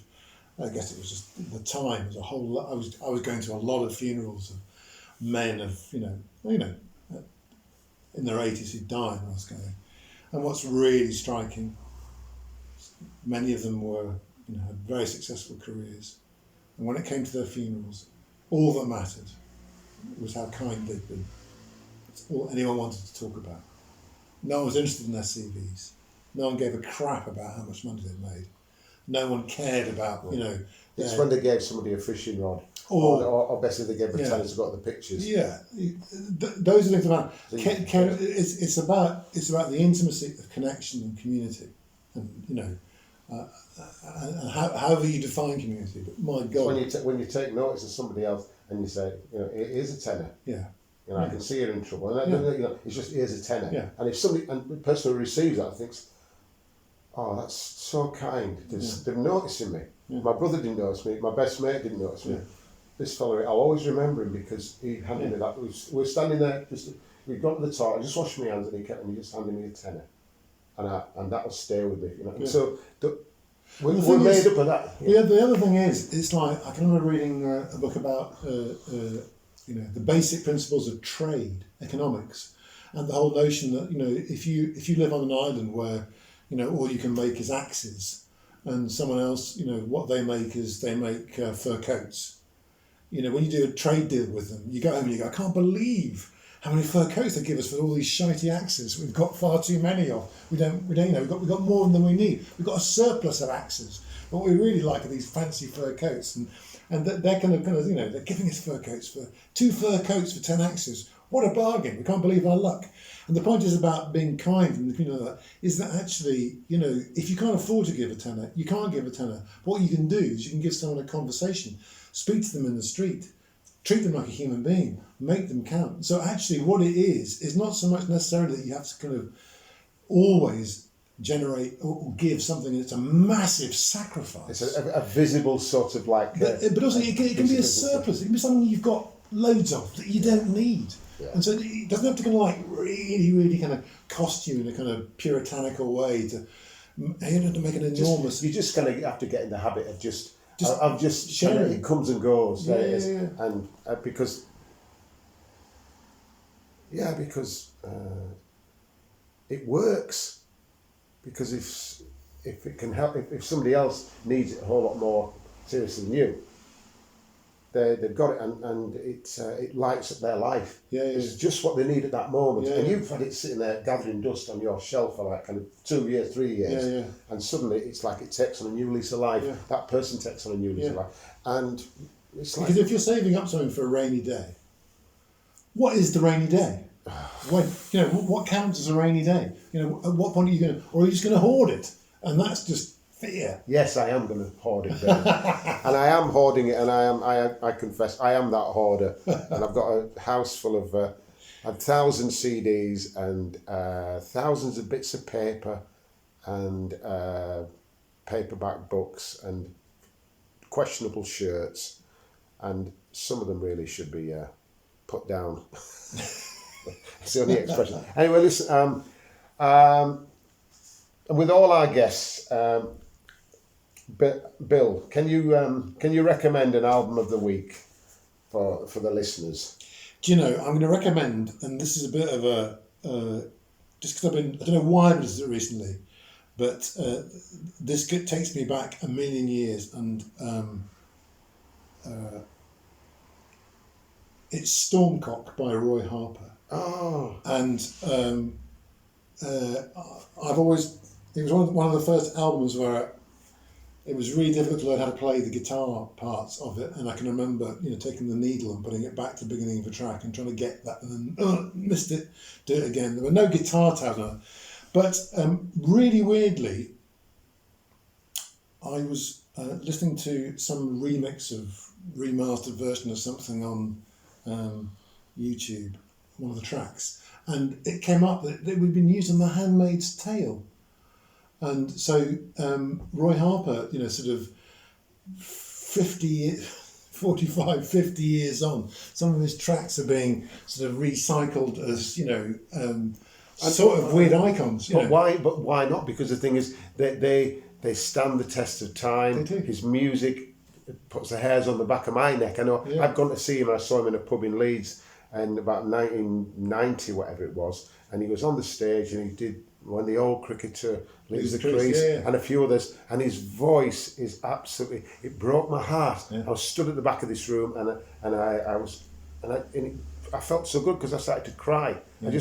I guess it was just the time. It was a whole lot. I was going to a lot of funerals of men of in their 80s who died. I was going, and what's really striking. Many of them were, had very successful careers, and when it came to their funerals, all that mattered was how kind they'd been. That's all anyone wanted to talk about. No one was interested in their CVs. No one gave a crap about how much money they'd made. No one cared about, It's when they gave somebody a fishing rod, or basically they gave a tennis to go to the pictures. Yeah, those are the things about. It's about the intimacy of connection and community, and and however you define community. But my God, when you take notice of somebody else and you say, here's a tenner. Yeah. I can see you're in trouble. And it's just, here's a tenner. Yeah. And if the person who receives that thinks, oh, that's so kind. They're noticing me. Yeah. My brother didn't notice me. My best mate didn't notice me. This fellow, I'll always remember him because he handed me that. We're standing there, we'd got to the toilet, I just washed my hands and he just handed me a tenner. And that will stay with me. And so we're made up of that. Yeah. The other thing is, it's like, I can remember reading a book about the basic principles of trade, economics, and the whole notion that if you live on an island where all you can make is axes, and someone else what they make is they make fur coats. When you do a trade deal with them, you go home and you go, I can't believe how many fur coats they give us for all these shitey axes we've got far too many of. We've got more than we need. We've got a surplus of axes. What we really like are these fancy fur coats, and they're kind of they're giving us fur coats for 2 fur coats for 10 axes. what a bargain! We can't believe our luck. And the point is about being kind and that is that actually, if you can't afford to give a tenner, you can't give a tenner. What you can do is you can give someone a conversation, speak to them in the street, treat them like a human being, make them count. So actually what it is not so much necessarily that you have to kind of always generate or give something that's a massive sacrifice. It's a visible sort of like... but also it can be a surplus. It can be something you've got loads of that you don't need. Yeah. And so it doesn't have to kind of like really, really kind of cost you in a kind of puritanical way to make an enormous... You just kind of have to get in the habit of just sharing. It comes and goes. Yeah. And because it works. Because if it can help, if somebody else needs it a whole lot more seriously than you, they've got it, and it lights up their life. Yeah. It's just what they need at that moment. Yeah. And you've had it sitting there gathering dust on your shelf for like kind of 2 years, 3 years, Yeah. and suddenly it's like it takes on a new lease of life. Yeah. That person takes on a new lease of life, and it's like, Because if you're saving up something for a rainy day, what is the rainy day? What counts as a rainy day? At what point are you going to, or are you just going to hoard it? And that's just fear. Yes, I am going to hoard it, Ben. And I am hoarding it, and I confess, I am that hoarder. And I've got a house full of 1,000 CDs and thousands of bits of paper and paperback books and questionable shirts, and some of them really should be put down. It's the only expression. Anyway, listen. And with all our guests, Bill, can you recommend an album of the week for the listeners? Do you know? I'm going to recommend, and this is a bit of a just because I don't know why I listened to it recently, but this takes me back a million years, and it's Stormcock by Roy Harper. Oh. And I've always, it was one of the first albums where it was really difficult to learn how to play the guitar parts of it, and I can remember taking the needle and putting it back to the beginning of a track and trying to get that, and then missed it, do it again. There were no guitar tabs on it, but really weirdly I was listening to some remastered version of something on YouTube, one of the tracks, and it came up that we'd been using The Handmaid's Tale. And so Roy Harper, sort of 50 years on, some of his tracks are being sort of recycled as, sort of weird icons. But why not? Because the thing is, they stand the test of time. They do. His music puts the hairs on the back of my neck. I know. Yeah. I've gone to see him. I saw him in a pub in Leeds in about 1990, whatever it was, and he was on the stage and he did When the Old Cricketer Leaves the Crease, and a few others, and his voice is absolutely, it broke my heart. Yeah. I was stood at the back of this room, and I felt so good because I started to cry. Yeah. I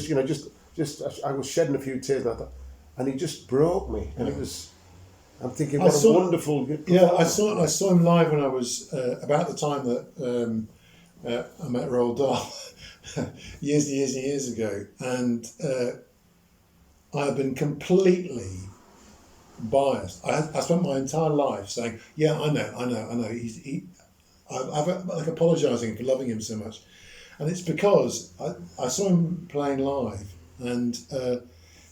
was shedding a few tears, and I thought, and he just broke me, and it was. I'm thinking, I saw him live when I was about the time that I met Roald Dahl years and years and years ago, and I've been completely biased. I spent my entire life saying, "Yeah, I know." I've apologising for loving him so much, and it's because I saw him playing live, and there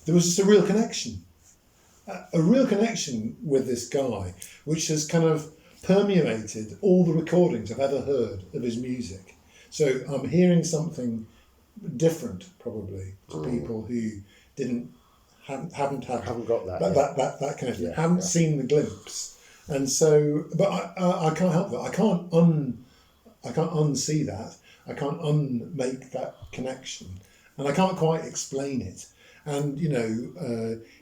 was just a real connection with this guy, which has kind of permeated all the recordings I've ever heard of his music. So I'm hearing something different, probably, to people who haven't got that connection, haven't seen the glimpse, and so. But I can't help that. I can't unsee that. I can't unmake that connection, and I can't quite explain it. And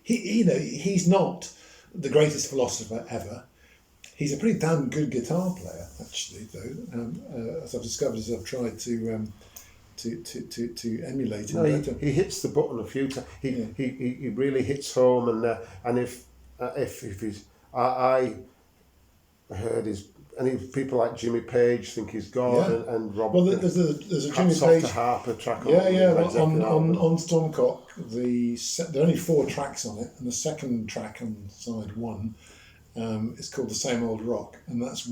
he's not the greatest philosopher ever. He's a pretty damn good guitar player, actually, though. As I've discovered as I've tried to emulate him. No, he hits the button a few times. He really hits home, and if he's heard his, and people like Jimmy Page think he's gone, Yeah. and Rob. Well, there's a Jimmy Hats Off to Page. Harper track on Yeah, the yeah. Led Well, Zeppelin album. on Stormcock, there are only 4 tracks on it, and the second track on side 1 is called "The Same Old Rock," and that's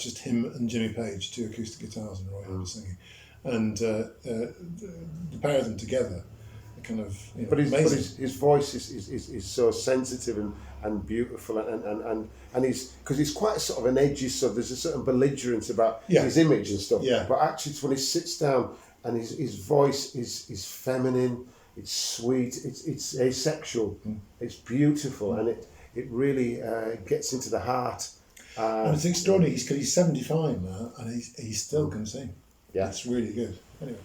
just him and Jimmy Page, 2 acoustic guitars and Roy Harper singing, and the pair of them together are kind of But amazing. his voice is so sensitive and beautiful, and he's quite a sort of an edgy, so there's a certain belligerence about his image and stuff. Yeah. But actually, it's when he sits down and his voice is feminine, it's sweet, it's asexual, it's beautiful, and it really gets into the heart. And it's extraordinary because he's 75 now, and he still can sing. Yeah. It's really good. Anyway.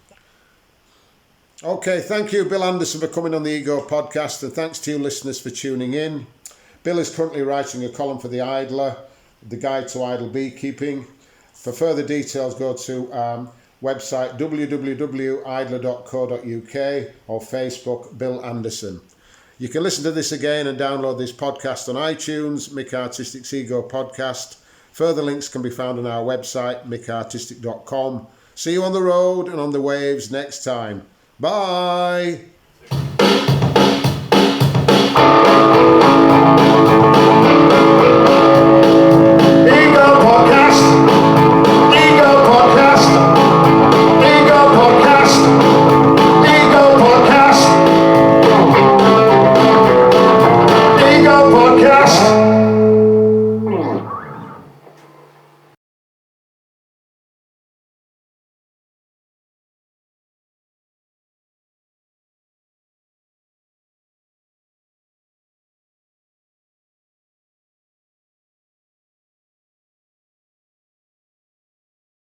Okay, thank you, Bill Anderson, for coming on the Ego podcast, and thanks to you listeners for tuning in. Bill is currently writing a column for The Idler, The Guide to Idle Beekeeping. For further details, go to website www.idler.co.uk or Facebook, Bill Anderson. You can listen to this again and download this podcast on iTunes, Mik Artistik's Ego Podcast. Further links can be found on our website, mikartistik.com. See you on the road and on the waves next time. Bye!